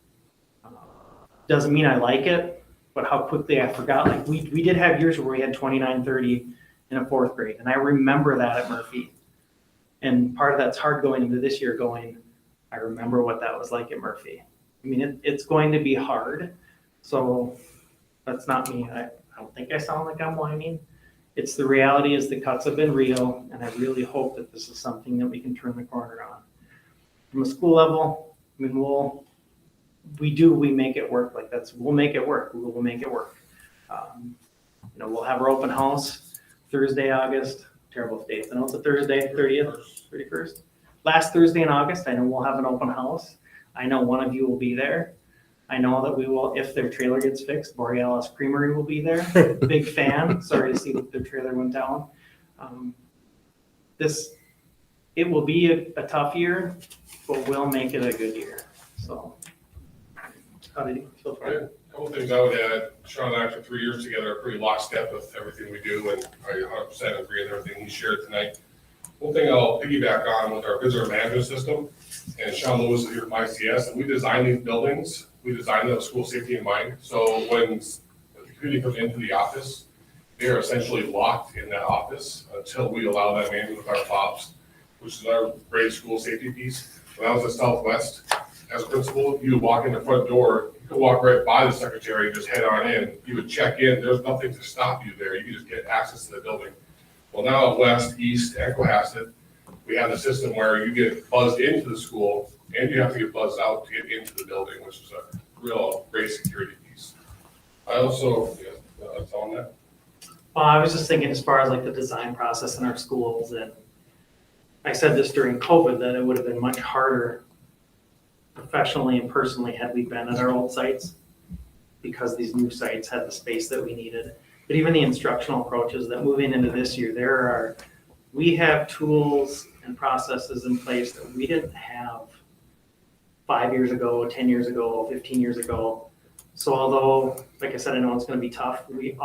Doesn't mean I like it, but how quickly I forgot. Like we did have years where we had 29, 30 in a fourth grade. And I remember that at Murphy. And part of that's hard going into this year going, I remember what that was like at Murphy. I mean, it's going to be hard. So that's not me. I don't think I sound like I'm whining. It's the reality is the cuts have been real. And I really hope that this is something that we can turn the corner on. From a school level, I mean, we make it work. Like we'll make it work. We'll make it work. We'll have our open house Thursday, August, terrible dates. I know it's a Thursday, 30th, 31st. Last Thursday in August, I know we'll have an open house. I know one of you will be there. I know that we will, if their trailer gets fixed, Borealis Creamery will be there. Big fan. Sorry to see that their trailer went down. It will be a tough year, but we'll make it a good year. So, how did you feel for it? A couple things I would add. Sean and I, after 3 years together, are pretty lockstep with everything we do, and I 100% agree with everything he shared tonight. One thing I'll piggyback on with our visitor management system, and Sean Lewis is here from ICS, and we designed these buildings. We designed them with school safety in mind. So when the community comes into the office, they are essentially locked in that office until we allow them in with our fobs, which is our great school safety piece. When I was at Southwest, as a principal, you would walk in the front door, you could walk right by the secretary and just head on in. You would check in. There's nothing to stop you there. You could just get access to the building. Well, now at West, East, and Cohasset, we have a system where you get buzzed into the school and you have to get buzzed out to get into the building, which is a real great security piece. I also, that's on that. Well, I was just thinking as far as like the design process in our schools, and I said this during COVID, that it would have been much harder professionally and personally had we been at our old sites, because these new sites had the space that we needed. But even the instructional approaches that moving into this year, we have tools and processes in place that we didn't have 5 years ago, 10 years ago, 15 years ago. So although, like I said, I know it's going to be tough, we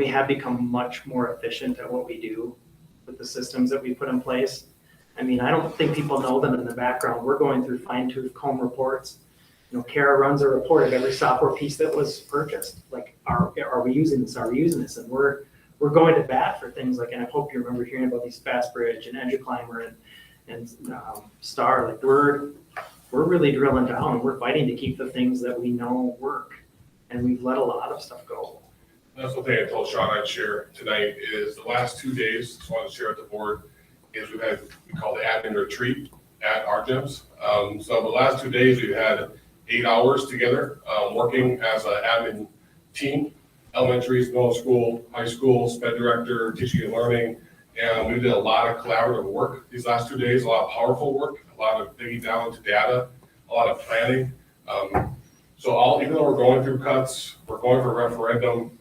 have become much more efficient at what we do with the systems that we put in place. I mean, I don't think people know that in the background, we're going through fine-tooth comb reports. Kara runs a report of every software piece that was purchased. Like, are we using this? Are we using this? And we're going to bat for things like, and I hope you remember hearing about these FastBridge and EduClimber and Star. Like we're we're really drilling down. We're fighting to keep the things that we know work. And we've let a lot of stuff go. That's one thing I told Sean I'd share tonight is the last 2 days, just wanted to share with the board, is we call the admin retreat at our gyms. So the last 2 days, we've had 8 hours together, working as an admin team, elementaries, middle school, high school, sped director, teaching and learning. And we did a lot of collaborative work these last 2 days, a lot of powerful work, a lot of digging down into data, a lot of planning. So even though we're going through cuts, we're going for referendum,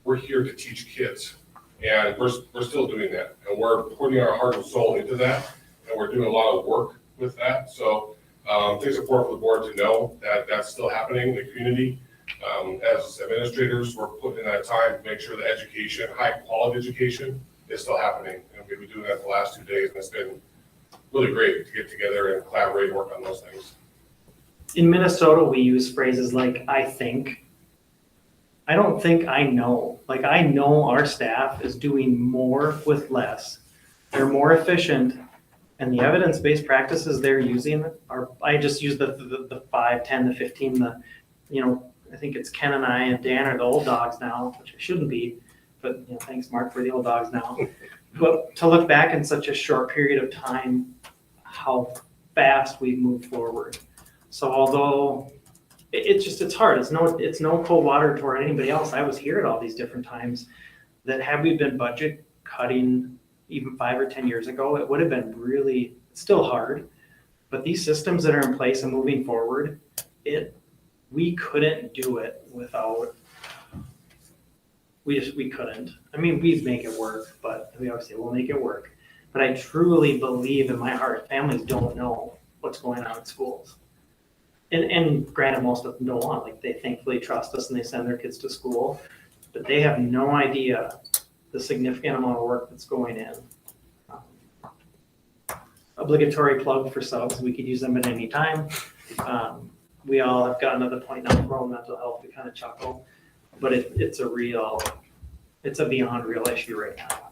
we're here to teach kids. And we're still doing that. And we're putting our heart and soul into that. And we're doing a lot of work with that. So I think it's important for the board to know that that's still happening in the community. As administrators, we're putting in that time to make sure that education, high quality education, is still happening. And we've been doing that the last 2 days. And it's been really great to get together and collaborate and work on those things. In Minnesota, we use phrases like, I think. I don't think I know. Like, I know our staff is doing more with less. They're more efficient. And the evidence-based practices they're using are, I just use the 5, 10, the 15, I think it's Ken and I and Dan are the old dogs now, which I shouldn't be. But, thanks, Mark, for the old dogs now. But to look back in such a short period of time, how fast we've moved forward. So although it's hard, it's no cold water toward anybody else. I was here at all these different times that had we been budget cutting even 5 or 10 years ago, it would have been really still hard. But these systems that are in place and moving forward, we couldn't do it without. We couldn't. I mean, we'd make it work, but we always say we'll make it work. But I truly believe in my heart, families don't know what's going on in schools. And granted, most of them don't want, like they thankfully trust us and they send their kids to school, but they have no idea the significant amount of work that's going in. Obligatory plug for subs, we could use them at any time. We all have gotten to the point now for mental health, we kind of chuckle, but it's a beyond real issue right now.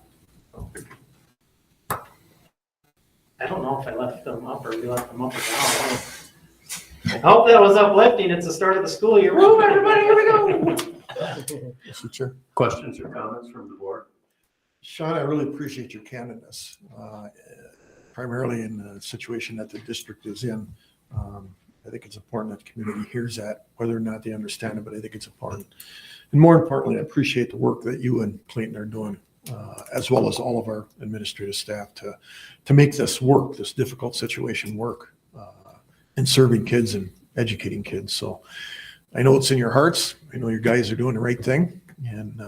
I don't know if I left them up or we left them up or down. I hope that was uplifting. It's the start of the school year. Woo, everybody, here we go. Mr. Chair. Questions or comments from the board? Sean, I really appreciate your candidness, primarily in the situation that the district is in. I think it's important that the community hears that, whether or not they understand it, but I think it's important. And more importantly, I appreciate the work that you and Clayton are doing, as well as all of our administrative staff to make this work, this difficult situation work, and serving kids and educating kids. So I know it's in your hearts. I know you guys are doing the right thing, and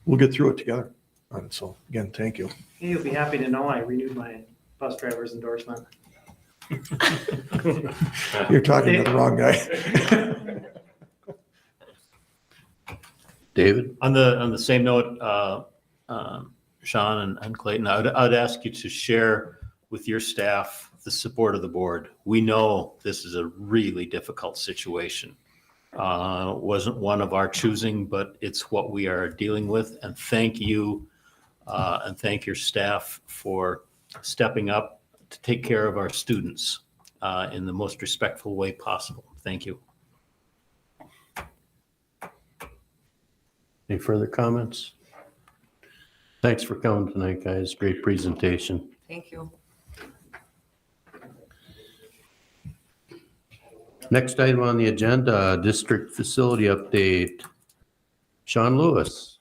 we'll get through it together. So again, thank you. You'll be happy to know I renewed my bus driver's endorsement. You're talking to the wrong guy. David? On the same note, Sean and Clayton, I would ask you to share with your staff the support of the board. We know this is a really difficult situation. Wasn't one of our choosing, but it's what we are dealing with. And thank you and thank your staff for stepping up to take care of our students in the most respectful way possible. Thank you. Any further comments? Thanks for coming tonight, guys. Great presentation. Thank you. Next item on the agenda, district facility update. Sean Lewis,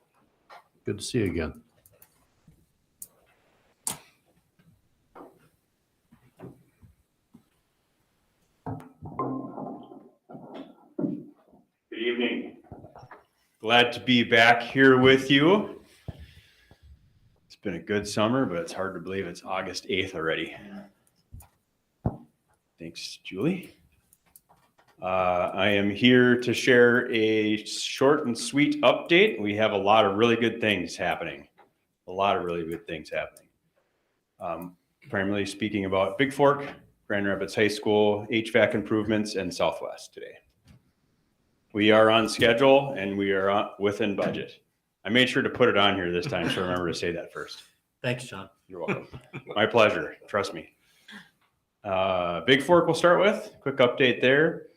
good to see you again. Good evening. Glad to be back here with you. It's been a good summer, but it's hard to believe it's August 8th already. Thanks, Julie. I am here to share a short and sweet update. We have a lot of really good things happening. Primarily speaking about Big Fork, Grand Rapids High School, HVAC improvements, and Southwest today. We are on schedule and we are within budget. I made sure to put it on here this time, so remember to say that first. Thanks, John. You're welcome. My pleasure. Trust me. Big Fork we'll start with, quick update there.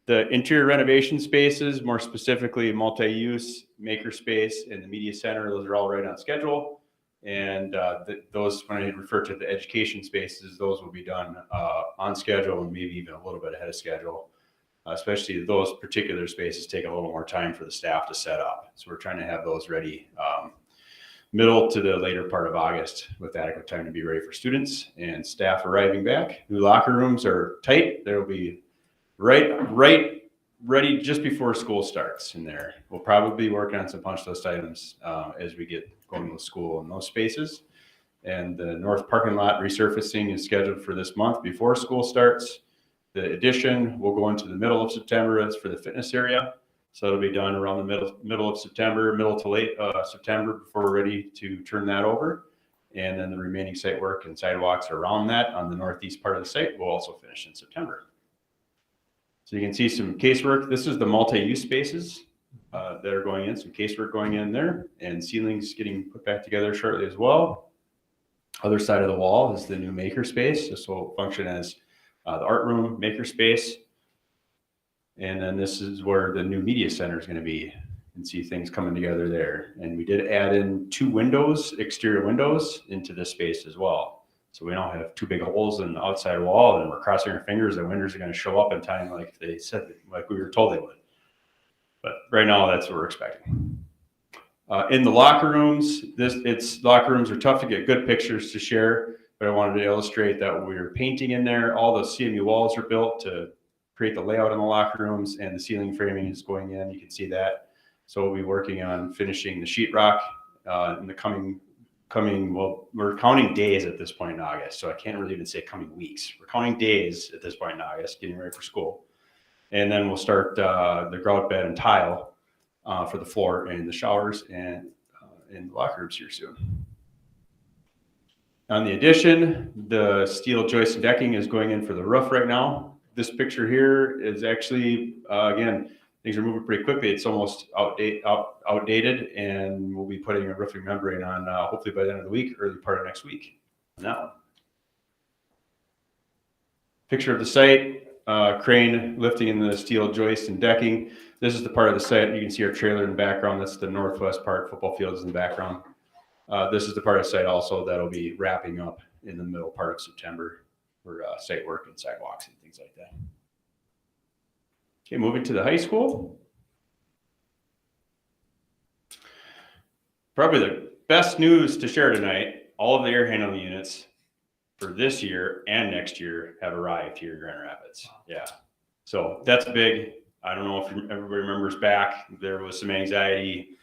The interior renovation spaces, more specifically multi-use, makerspace, and the media center, those are all right on schedule. And those, when I refer to the education spaces, those will be done on schedule and maybe even a little bit ahead of schedule. Especially those particular spaces take a little more time for the staff to set up. So we're trying to have those ready middle to the later part of August with adequate time to be ready for students and staff arriving back. New locker rooms are tight. There will be ready just before school starts in there. We'll probably be working on some punch list items as we get going with school in those spaces. And the north parking lot resurfacing is scheduled for this month before school starts. The addition will go into the middle of September. That's for the fitness area. So it'll be done around the middle of September, middle to late September before we're ready to turn that over. And then the remaining site work and sidewalks around that on the northeast part of the site will also finish in September. So you can see some casework. This is the multi-use spaces that are going in, some casework going in there, and ceilings getting put back together shortly as well. Other side of the wall is the new maker space. This will function as the art room, maker space. And then this is where the new media center is going to be, and see things coming together there. And we did add in 2 windows, exterior windows into this space as well. So we don't have 2 big holes in the outside wall, and we're crossing our fingers that windows are going to show up in time like they said, like we were told they would. But right now, that's what we're expecting. In the locker rooms, locker rooms are tough to get good pictures to share, but I wanted to illustrate that we were painting in there. All the CMU walls are built to create the layout in the locker rooms, and the ceiling framing is going in. You can see that. So we'll be working on finishing the sheetrock in the coming, well, we're counting days at this point in August. So I can't really even say coming weeks. We're counting days at this point in August, getting ready for school. And then we'll start the grout bed and tile for the floor and the showers and in the locker rooms here soon. On the addition, the steel joist and decking is going in for the roof right now. This picture here is actually, again, things are moving pretty quickly. It's almost outdated, and we'll be putting a roofing membrane on hopefully by the end of the week, early part of next week on that one. Picture of the site, crane lifting in the steel joist and decking. This is the part of the site. You can see our trailer in the background. That's the northwest part. Football field is in the background. This is the part of the site also that'll be wrapping up in the middle part of September for site work and sidewalks and things like that. Okay, moving to the high school. Probably the best news to share tonight, all of the air handling units for this year and next year have arrived here in Grand Rapids. Yeah, so that's big. I don't know if everybody remembers back, there was some anxiety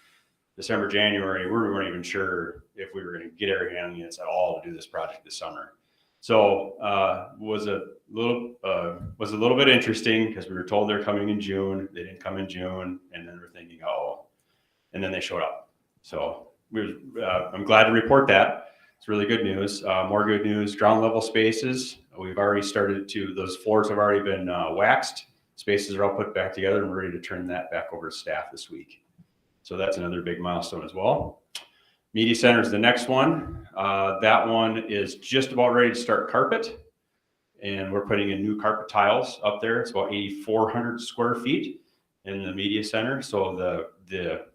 December, January. We weren't even sure if we were going to get air handling units at all to do this project this summer. So was a little bit interesting because we were told they're coming in June. They didn't come in June, and then we're thinking, oh, and then they showed up. So I'm glad to report that. It's really good news. More good news. Ground level spaces. We've already started to. Those floors have already been waxed. Spaces are all put back together, and we're ready to turn that back over to staff this week. So that's another big milestone as well. Media center is the next one. That one is just about ready to start carpet, and we're putting in new carpet tiles up there. It's about 8,400 square feet in the media center. So the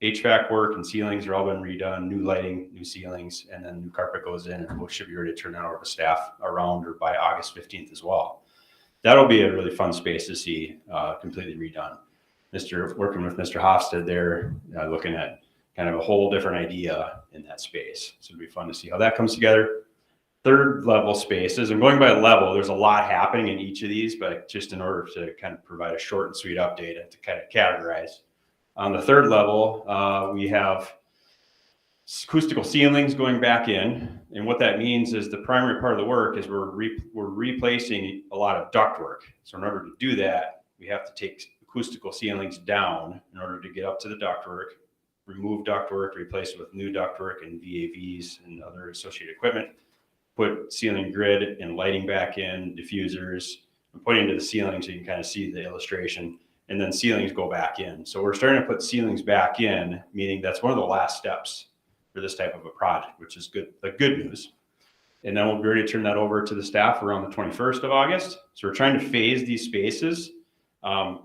HVAC work and ceilings are all been redone, new lighting, new ceilings, and then new carpet goes in, and we should be ready to turn that over to staff around or by August 15th as well. That'll be a really fun space to see completely redone. Working with Mr. Hofstad there, looking at kind of a whole different idea in that space. So it'll be fun to see how that comes together. Third level spaces, I'm going by level. There's a lot happening in each of these, but just in order to kind of provide a short and sweet update and to kind of categorize. On the third level, we have acoustical ceilings going back in. And what that means is the primary part of the work is we're replacing a lot of ductwork. So in order to do that, we have to take acoustical ceilings down in order to get up to the ductwork, remove ductwork, replace it with new ductwork and VAVs and other associated equipment, put ceiling grid and lighting back in, diffusers, and put into the ceiling so you can kind of see the illustration, and then ceilings go back in. So we're starting to put ceilings back in, meaning that's one of the last steps for this type of a project, which is good. The good news. And then we'll be ready to turn that over to the staff around the 21st of August. So we're trying to phase these spaces.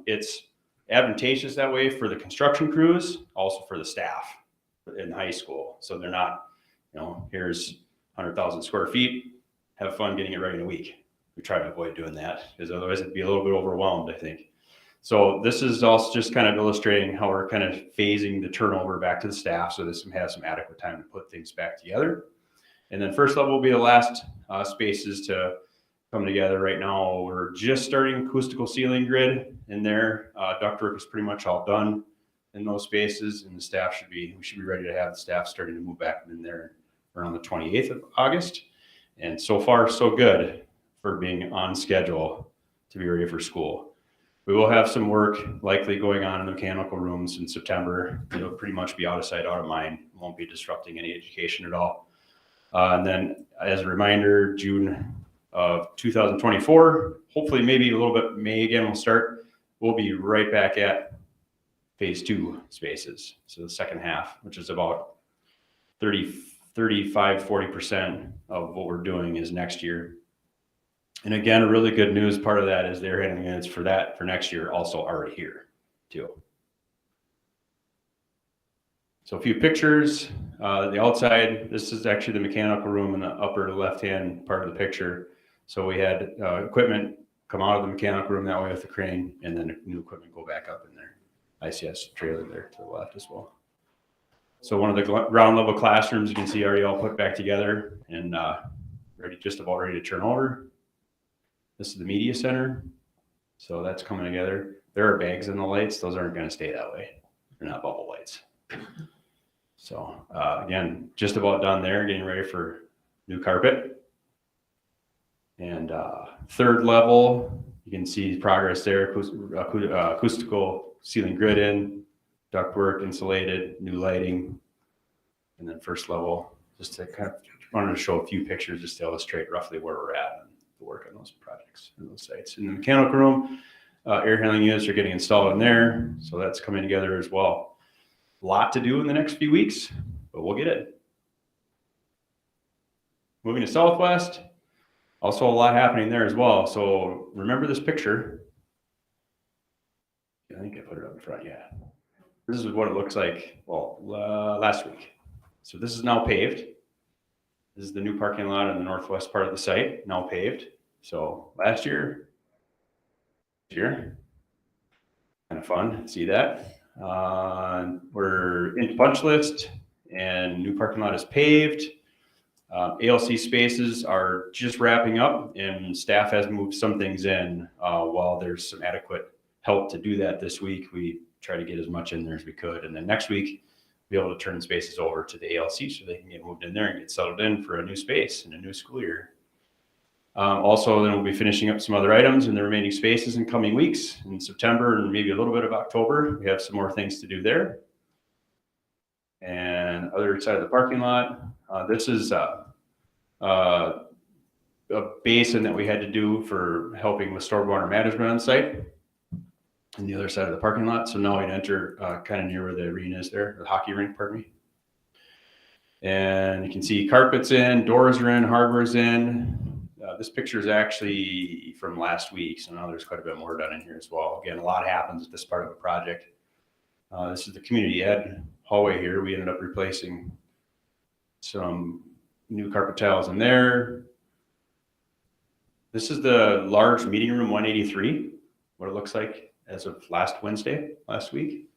It's advantageous that way for the construction crews, also for the staff in high school. So they're not, here's 100,000 square feet, have fun getting it ready in a week. We try to avoid doing that because otherwise it'd be a little bit overwhelmed, I think. So this is also just kind of illustrating how we're kind of phasing the turnover back to the staff so this has some adequate time to put things back together. And then first level will be the last spaces to come together. Right now, we're just starting acoustical ceiling grid in there. Ductwork is pretty much all done in those spaces, and we should be ready to have the staff starting to move back in there around the 28th of August. And so far, so good for being on schedule to be ready for school. We will have some work likely going on in the mechanical rooms in September. It'll pretty much be out of sight, out of mind. It won't be disrupting any education at all. And then as a reminder, June of 2024, hopefully maybe a little bit May again we'll start. We'll be right back at phase 2 spaces. So the second half, which is about 35-40% of what we're doing is next year. And again, a really good news part of that is their handling units for next year also already here too. So a few pictures, the outside, this is actually the mechanical room in the upper left-hand part of the picture. So we had equipment come out of the mechanical room that way with the crane, and then new equipment go back up in there. ICS trailer there to the left as well. So one of the ground level classrooms you can see already all put back together and just about ready to turn over. This is the media center. So that's coming together. There are bags in the lights. Those aren't going to stay that way. They're not bubble lights. So again, just about done there, getting ready for new carpet. And third level, you can see progress there. Acoustical ceiling grid in, ductwork insulated, new lighting. And then first level, just to kind of wanted to show a few pictures just to illustrate roughly where we're at and the work on those projects and those sites. In the mechanical room, air handling units are getting installed in there. So that's coming together as well. A lot to do in the next few weeks, but we'll get it. Moving to Southwest, also a lot happening there as well. So remember this picture. I think I put it up in front, yeah. This is what it looks like, last week. So this is now paved. This is the new parking lot in the northwest part of the site, now paved. So last year, kind of fun to see that. We're into punch list and new parking lot is paved. ALC spaces are just wrapping up and staff has moved some things in while there's some adequate help to do that this week. We try to get as much in there as we could. And then next week, be able to turn spaces over to the ALC so they can get moved in there and get settled in for a new space in a new school year. Also, then we'll be finishing up some other items in the remaining spaces in coming weeks in September and maybe a little bit of October. We have some more things to do there. And other side of the parking lot, this is a basin that we had to do for helping with stormwater management on site. And the other side of the parking lot. So now we enter kind of near where the arena is there, the hockey rink, pardon me. And you can see carpets in, doors are in, hardware's in. This picture is actually from last week. So now there's quite a bit more done in here as well. Again, a lot happens at this part of the project. This is the community ed hallway here. We ended up replacing some new carpet tiles in there. This is the large meeting room 183, what it looks like as of last week.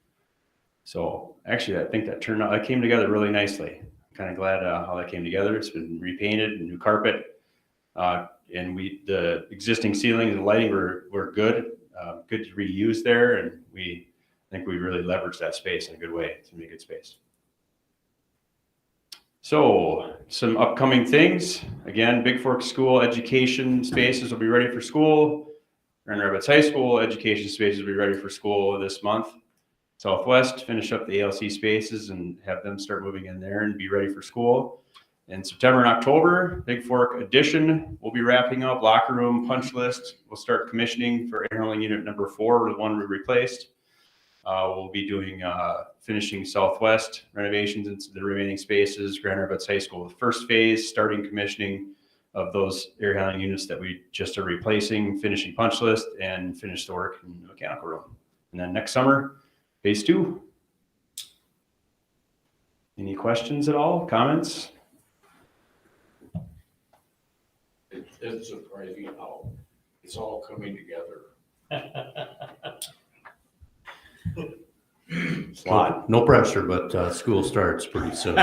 So actually, I think that came together really nicely. I'm kind of glad how that came together. It's been repainted, new carpet. And the existing ceilings and lighting were good, good to reuse there. And I think we really leveraged that space in a good way to make a good space. So some upcoming things. Again, Big Fork School education spaces will be ready for school. Grand Rapids High School education spaces will be ready for school this month. Southwest, finish up the ALC spaces and have them start moving in there and be ready for school. In September and October, Big Fork addition will be wrapping up. Locker room, punch list. We'll start commissioning for air handling unit number 4, the one we replaced. We'll be doing finishing Southwest renovations into the remaining spaces. Grand Rapids High School, the first phase, starting commissioning of those air handling units that we just are replacing, finishing punch list, and finish the work in the mechanical room. And then next summer, phase 2. Any questions at all? Comments? It's surprising how it's all coming together. It's a lot. No pressure, but school starts pretty soon.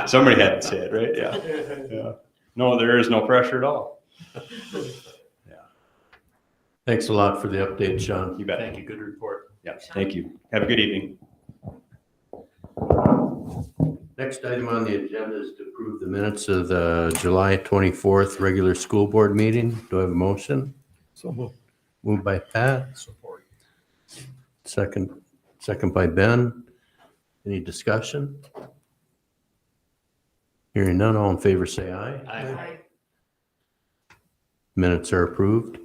Somebody had to say it, right? Yeah. No, there is no pressure at all. Thanks a lot for the update, Sean. You bet. Thank you. Good report. Yeah, thank you. Have a good evening. Next item on the agenda is to approve the minutes of the July 24th regular school board meeting. Do I have a motion? So moved. Moved by Pat, Support. second by Ben. Any discussion? Hearing none, all in favor say aye. Aye. Minutes are approved.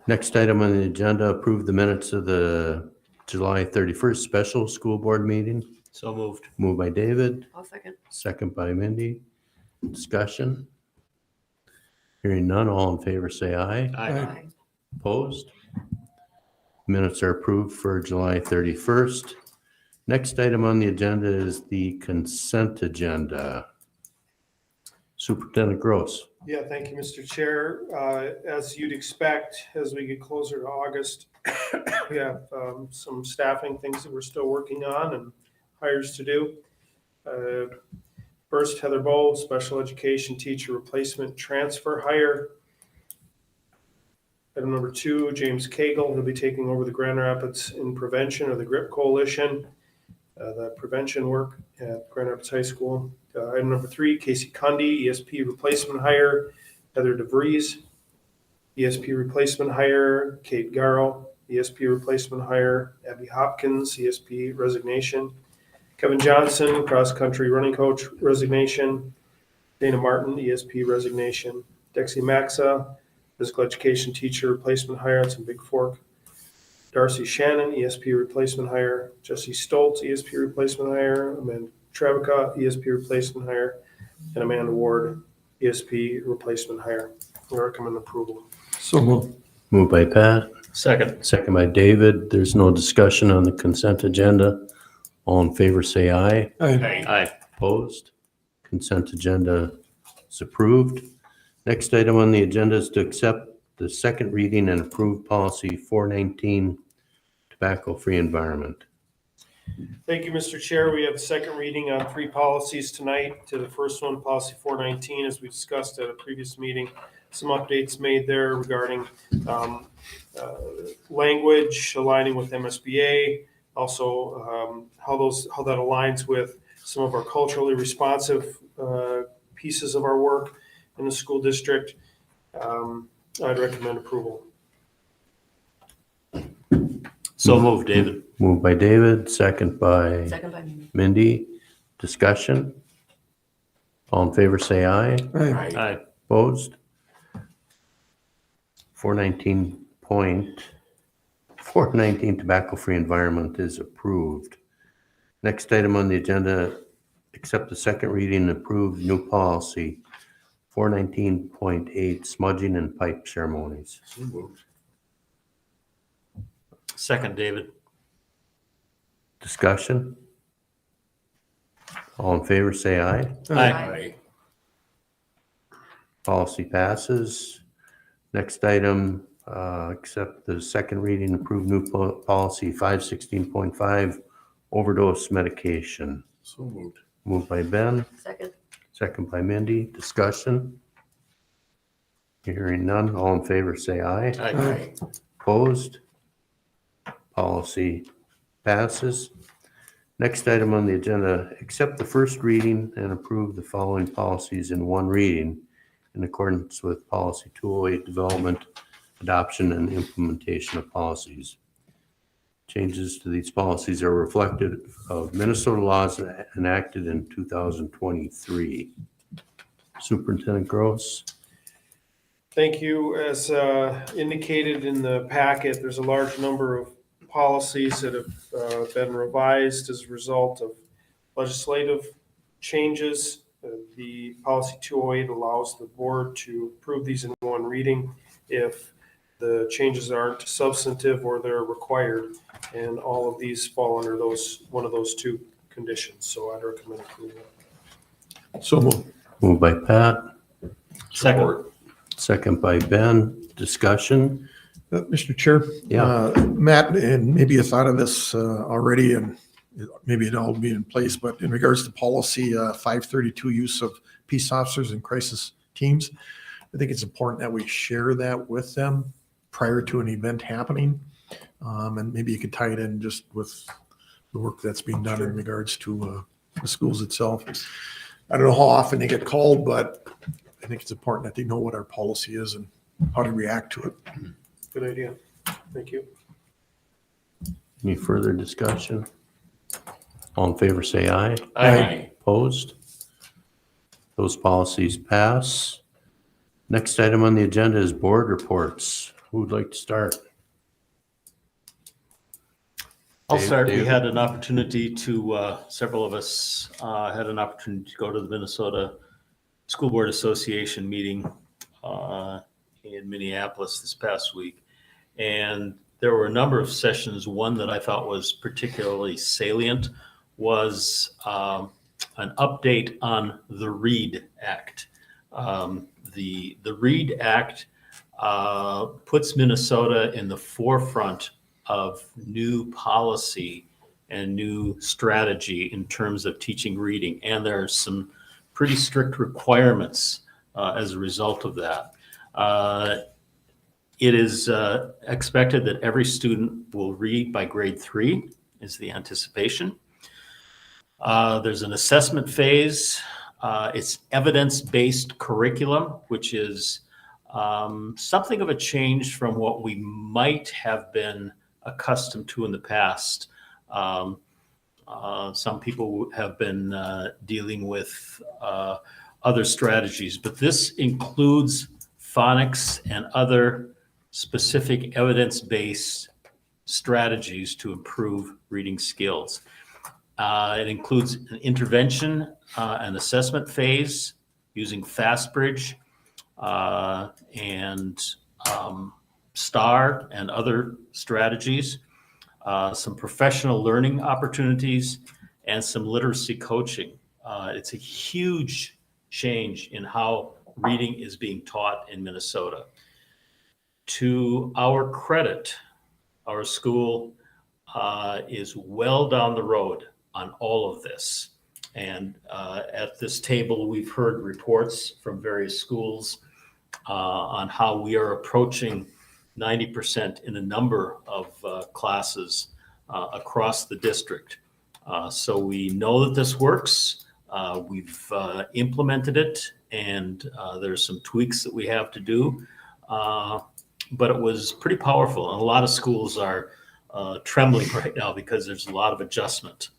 Next item on the agenda, approve the minutes of the July 31st special school board meeting. So moved. Moved by David, I'll second. second by Mindy. Discussion? Hearing none, all in favor say aye. Aye. Opposed? Minutes are approved for July 31st. Next item on the agenda is the consent agenda. Superintendent Gross. Yeah, thank you, Mr. Chair. As you'd expect, as we get closer to August, we have some staffing things that we're still working on and hires to do. First, Heather Bowe, special education teacher replacement transfer hire. Item number 2, James Cagle, he'll be taking over the Grand Rapids in Prevention or the GRIP Coalition, the prevention work at Grand Rapids High School. Item number 3, Casey Cundy, ESP replacement hire. Heather DeVries, ESP replacement hire. Kate Garrow, ESP replacement hire. Abby Hopkins, ESP resignation. Kevin Johnson, cross-country running coach resignation. Dana Martin, ESP resignation. Dexie Maxa, physical education teacher replacement hire. It's in Big Fork. Darcy Shannon, ESP replacement hire. Jesse Stoltz, ESP replacement hire. Amanda Travica, ESP replacement hire. And Amanda Ward, ESP replacement hire. I recommend approval. So moved. Moved by Pat, Second. second by David. There's no discussion on the consent agenda. All in favor say aye. Aye. Opposed? Consent agenda is approved. Next item on the agenda is to accept the second reading and approve policy 419, tobacco-free environment. Thank you, Mr. Chair. We have a second reading on 3 policies tonight. To the first one, policy 419, as we discussed at a previous meeting, some updates made there regarding language aligning with MSBA, also how that aligns with some of our culturally responsive pieces of our work in the school district. I'd recommend approval. So moved, David. Moved by David, second by Second by me. Mindy. Discussion? All in favor say aye. Aye. Opposed? 419 tobacco-free environment is approved. Next item on the agenda, accept the second reading and approve new policy 419.8, smudging and pipe ceremonies. So moved. Second, David. Discussion? All in favor say aye. Aye. Policy passes. Next item, accept the second reading, approve new policy 516.5, overdose medication. So moved. Moved by Ben, Second. second by Mindy. Discussion? Hearing none. All in favor say aye. Aye. Opposed? Policy passes. Next item on the agenda, accept the first reading and approve the following policies in one reading in accordance with policy 208, development, adoption, and implementation of policies. Changes to these policies are reflected of Minnesota laws enacted in 2023. Superintendent Gross. Thank you. As indicated in the packet, there's a large number of policies that have been revised as a result of legislative changes The policy 208 allows the board to approve these in one reading if the changes aren't substantive or they're required. And all of these fall under one of those two conditions. So I'd recommend approval. So moved. Moved by Pat, Second. second by Ben. Discussion? Mr. Chair? Yeah. Matt, and maybe you thought of this already, and maybe it all be in place, but in regards to policy 532, use of peace officers in crisis teams, I think it's important that we share that with them prior to an event happening. And maybe you could tie it in just with the work that's being done in regards to the schools itself. I don't know how often they get called, but I think it's important that they know what our policy is and how to react to it. Good idea. Thank you. Any further discussion? All in favor, say aye. Aye. Opposed? Those policies pass. Next item on the agenda is board reports. Who would like to start? I'll Dave- start. We David? had an opportunity to, several of us had an opportunity to go to the Minnesota School Board Association meeting in Minneapolis this past week. And there were a number of sessions. One that I thought was particularly salient was an update on the READ Act. The READ Act puts Minnesota in the forefront of new policy and new strategy in terms of teaching reading. And there are some pretty strict requirements as a result of that. It is expected that every student will read by grade 3 is the anticipation. There's an assessment phase. It's evidence-based curriculum, which is something of a change from what we might have been accustomed to in the past. Some people have been dealing with other strategies, but this includes phonics and other specific evidence-based strategies to improve reading skills. It includes an intervention and assessment phase using FastBridge and STAR and other strategies, some professional learning opportunities, and some literacy coaching. It's a huge change in how reading is being taught in Minnesota. To our credit, our school is well down the road on all of this. And at this table, we've heard reports from various schools on how we are approaching 90% in a number of classes across the district. So we know that this works. We've implemented it, and there's some tweaks that we have to do. But it was pretty powerful. And a lot of schools are trembling right now because there's a lot of adjustment.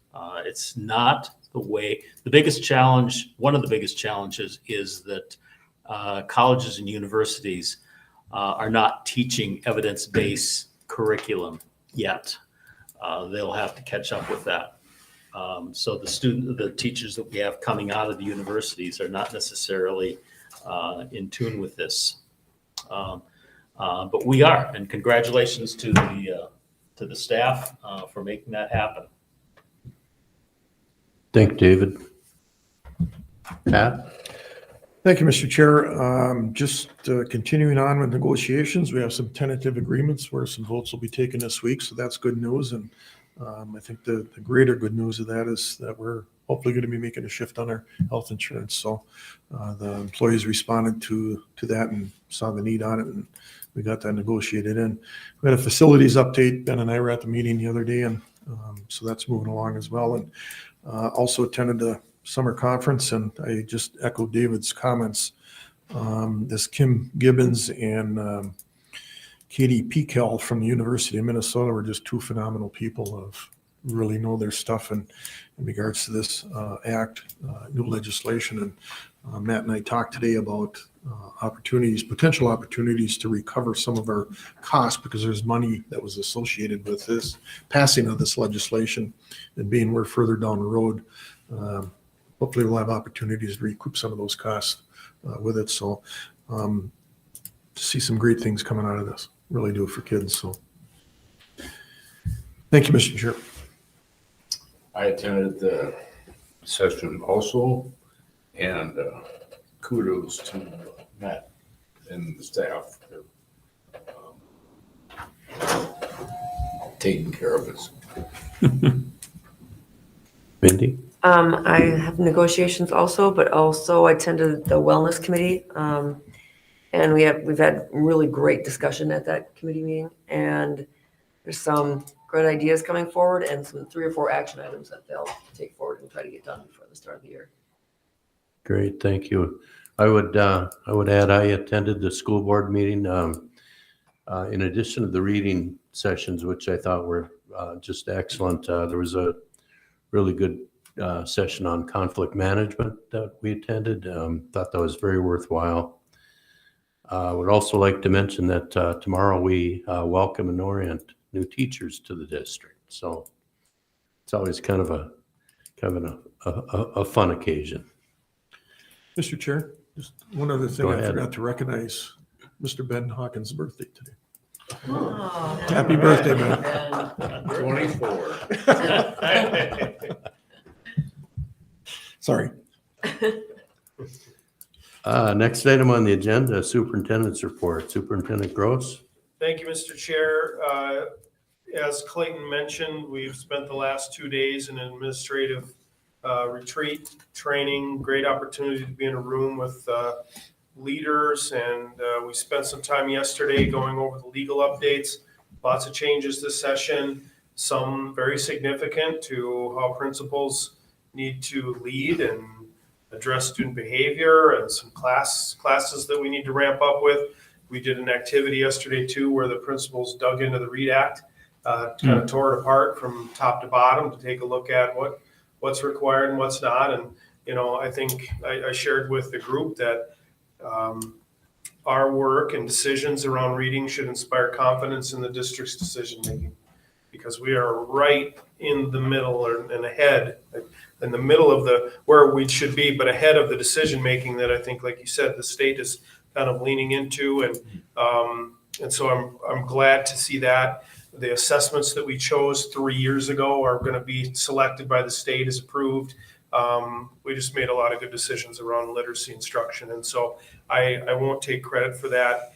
It's not the way, one of the biggest challenges is that colleges and universities are not teaching evidence-based curriculum yet. They'll have to catch up with that. So the teachers that we have coming out of the universities are not necessarily in tune with this. But we are, and congratulations to the staff for making that happen. Thank you, David. Pat? Thank you, Mr. Chair. Just continuing on with negotiations, we have some tentative agreements where some votes will be taken this week, so that's good news. And I think the greater good news of that is that we're hopefully going to be making a shift on our health insurance. So the employees responded to that and saw the need on it, and we got that negotiated in. We had a facilities update. Ben and I were at the meeting the other day, and so that's moving along as well. And also attended the summer conference, and I just echo David's comments. This Kim Gibbons and Katie Pekel from the University of Minnesota were just two phenomenal people who really know their stuff in regards to this new legislation. And Matt and I talked today about potential opportunities to recover some of our costs, because there's money that was associated with this passing of this legislation, and being we're further down the road. hopefully we'll have opportunities to recoup some of those costs with it. So see some great things coming out of this. Really do for kids. So thank you, Mr. Chair. I attended the session also, and kudos to Matt and the staff for taking care of us. Mindy? I have negotiations also, but also I attended the wellness committee. And we've had really great discussion at that committee meeting, and there's some great ideas coming forward and some 3 or 4 action items that they'll take forward and try to get done before the start of the year. Great, thank you. I would add, I attended the school board meeting. In addition to the reading sessions, which I thought were just excellent, there was a really good session on conflict management that we attended. Thought that was very worthwhile. I would also like to mention that tomorrow we welcome and orient new teachers to the district. So it's always kind of a fun occasion. Mr. Chair, just one other thing. Go I ahead. forgot to recognize Mr. Ben Hawkins' birthday today. Oh, Happy birthday, man. 24. Sorry. Next item on the agenda, superintendent's report. Superintendent Gross. Thank you, Mr. Chair. As Clayton mentioned, we've spent the last 2 days in an administrative retreat training, great opportunity to be in a room with leaders, and we spent some time yesterday going over the legal updates. Lots of changes this session, some very significant to how principals need to lead and address student behavior, and some classes that we need to ramp up with. We did an activity yesterday too where the principals dug into the READ Act, kind of tore it apart from top to bottom to take a look at what's required and what's not. And, you know, I think I shared with the group that our work and decisions around reading should inspire confidence in the district's decision making, because we are right in the middle and ahead, in the middle of where we should be, but ahead of the decision making that I think, like you said, the state is kind of leaning into. And so I'm glad to see that. The assessments that we chose 3 years ago are going to be selected by the state as approved. We just made a lot of good decisions around literacy instruction. And so I won't take credit for that.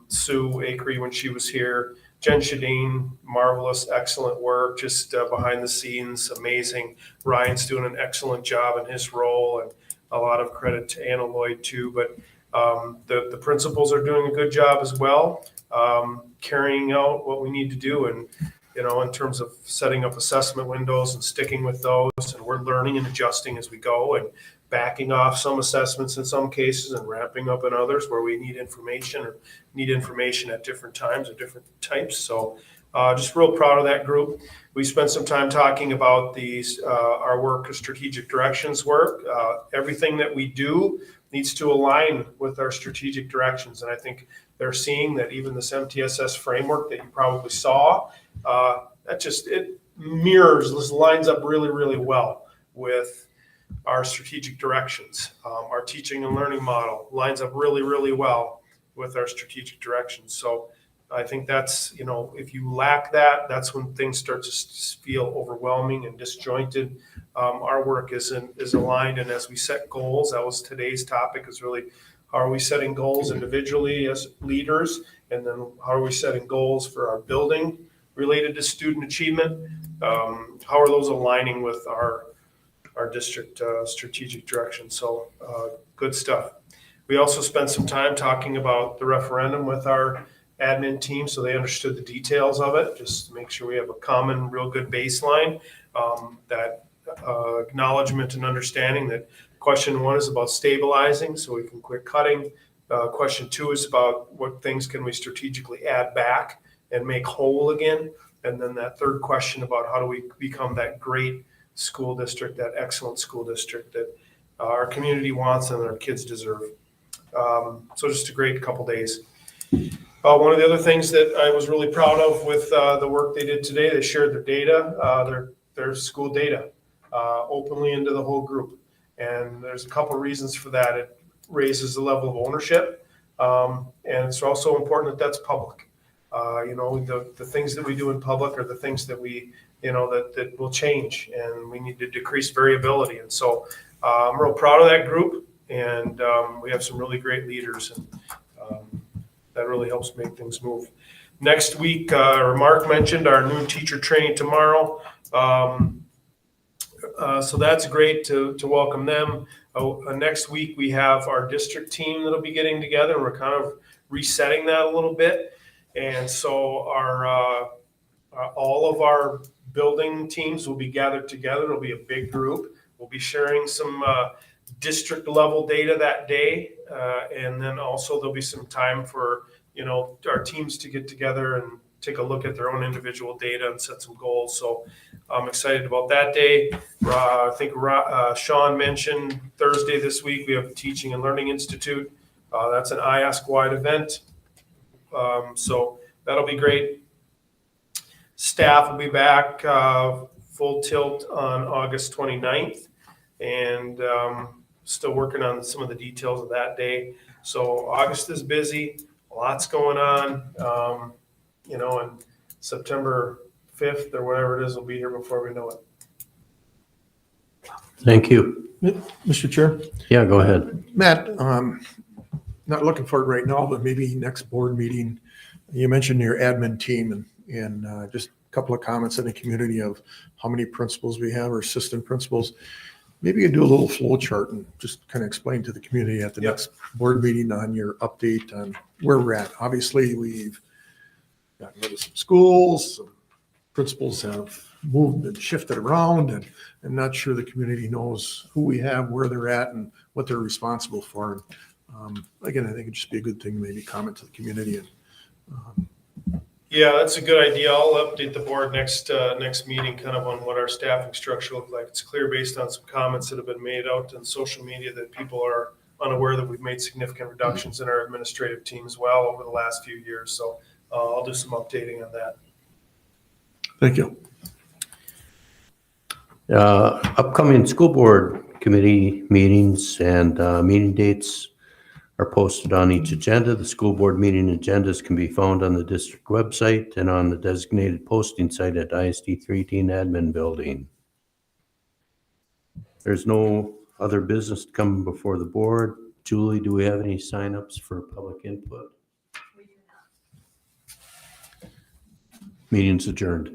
Sue Acree, when she was here, Jen Shadeen, marvelous, excellent work, just behind the scenes, amazing. Ryan's doing an excellent job in his role, and a lot of credit to Anna Lloyd too. But the principals are doing a good job as well, carrying out what we need to do, and you know, in terms of setting up assessment windows and sticking with those, and we're learning and adjusting as we go, and backing off some assessments in some cases and ramping up in others where we need information at different times or different types. So just real proud of that group. We spent some time talking about these our work of strategic directions work. Everything that we do needs to align with our strategic directions. And I think they're seeing that even this MTSS framework that you probably saw, it mirrors, this lines up really, really well with our strategic directions. Our teaching and learning model lines up really, really well with our strategic directions. So I think that's, you know, if you lack that, that's when things start to feel overwhelming and disjointed. Our work is aligned, and as we set goals, that was today's topic, is really how are we setting goals individually as leaders, and then how are we setting goals for our building related to student achievement? How are those aligning with our district strategic direction? So good stuff. We also spent some time talking about the referendum with our admin team, so they understood the details of it, just to make sure we have a common, real good baseline, that acknowledgement and understanding that question 1 is about stabilizing so we can quit cutting. Question 2 is about what things can we strategically add back and make whole again. And then that third question about how do we become that great school district, that excellent school district that our community wants and our kids deserve. So just a great couple days. One of the other things that I was really proud of with the work they did today, they shared their data, their school data openly into the whole group. And there's a couple reasons for that. It raises the level of ownership. And it's also important that that's public. The things that we do in public are the things that that will change, and we need to decrease variability. And so I'm real proud of that group, and we have some really great leaders, and that really helps make things move. Next week, Mark mentioned our new teacher training tomorrow. So that's great to welcome them. Next week, we have our district team that'll be getting together, and we're kind of resetting that a little bit. And so all of our building teams will be gathered together. It'll be a big group. We'll be sharing some district level data that day. And then also there'll be some time for, our teams to get together and take a look at their own individual data and set some goals. So I'm excited about that day. I think Sean mentioned Thursday this week, we have the Teaching and Learning Institute. That's an IASC-wide event. So that'll be great. Staff will be back full tilt on August 29th, and still working on some of the details of that day. So August is busy, lots going on, and September 5th or whatever it is will be here before we know it. Thank you. Mr. Chair, Yeah, go ahead. Matt, not looking for it right now, but maybe next board meeting, you mentioned your admin team and just a couple of comments in the community of how many principals we have or assistant principals. Maybe you do a little flow chart and just kind of explain to the community at the next board meeting on your update on where we're at. Obviously, we've gotten rid of some schools, some principals have moved and shifted around, and I'm not sure the community knows who we have, where they're at, and what they're responsible for. Again, I think it'd just be a good thing to maybe comment to the community. Yeah, that's a good idea. I'll update the board next meeting kind of on what our staffing structure looks like. It's clear based on some comments that have been made out in social media that people are unaware that we've made significant reductions in our administrative team as well over the last few years. So I'll do some updating on that. Thank you. Upcoming school board committee meetings and meeting dates are posted on each agenda. The school board meeting agendas can be found on the district website and on the designated posting site at ISD 318 Admin Building. There's no other business to come before the board. Julie, do we have any signups for public input? Meeting's adjourned.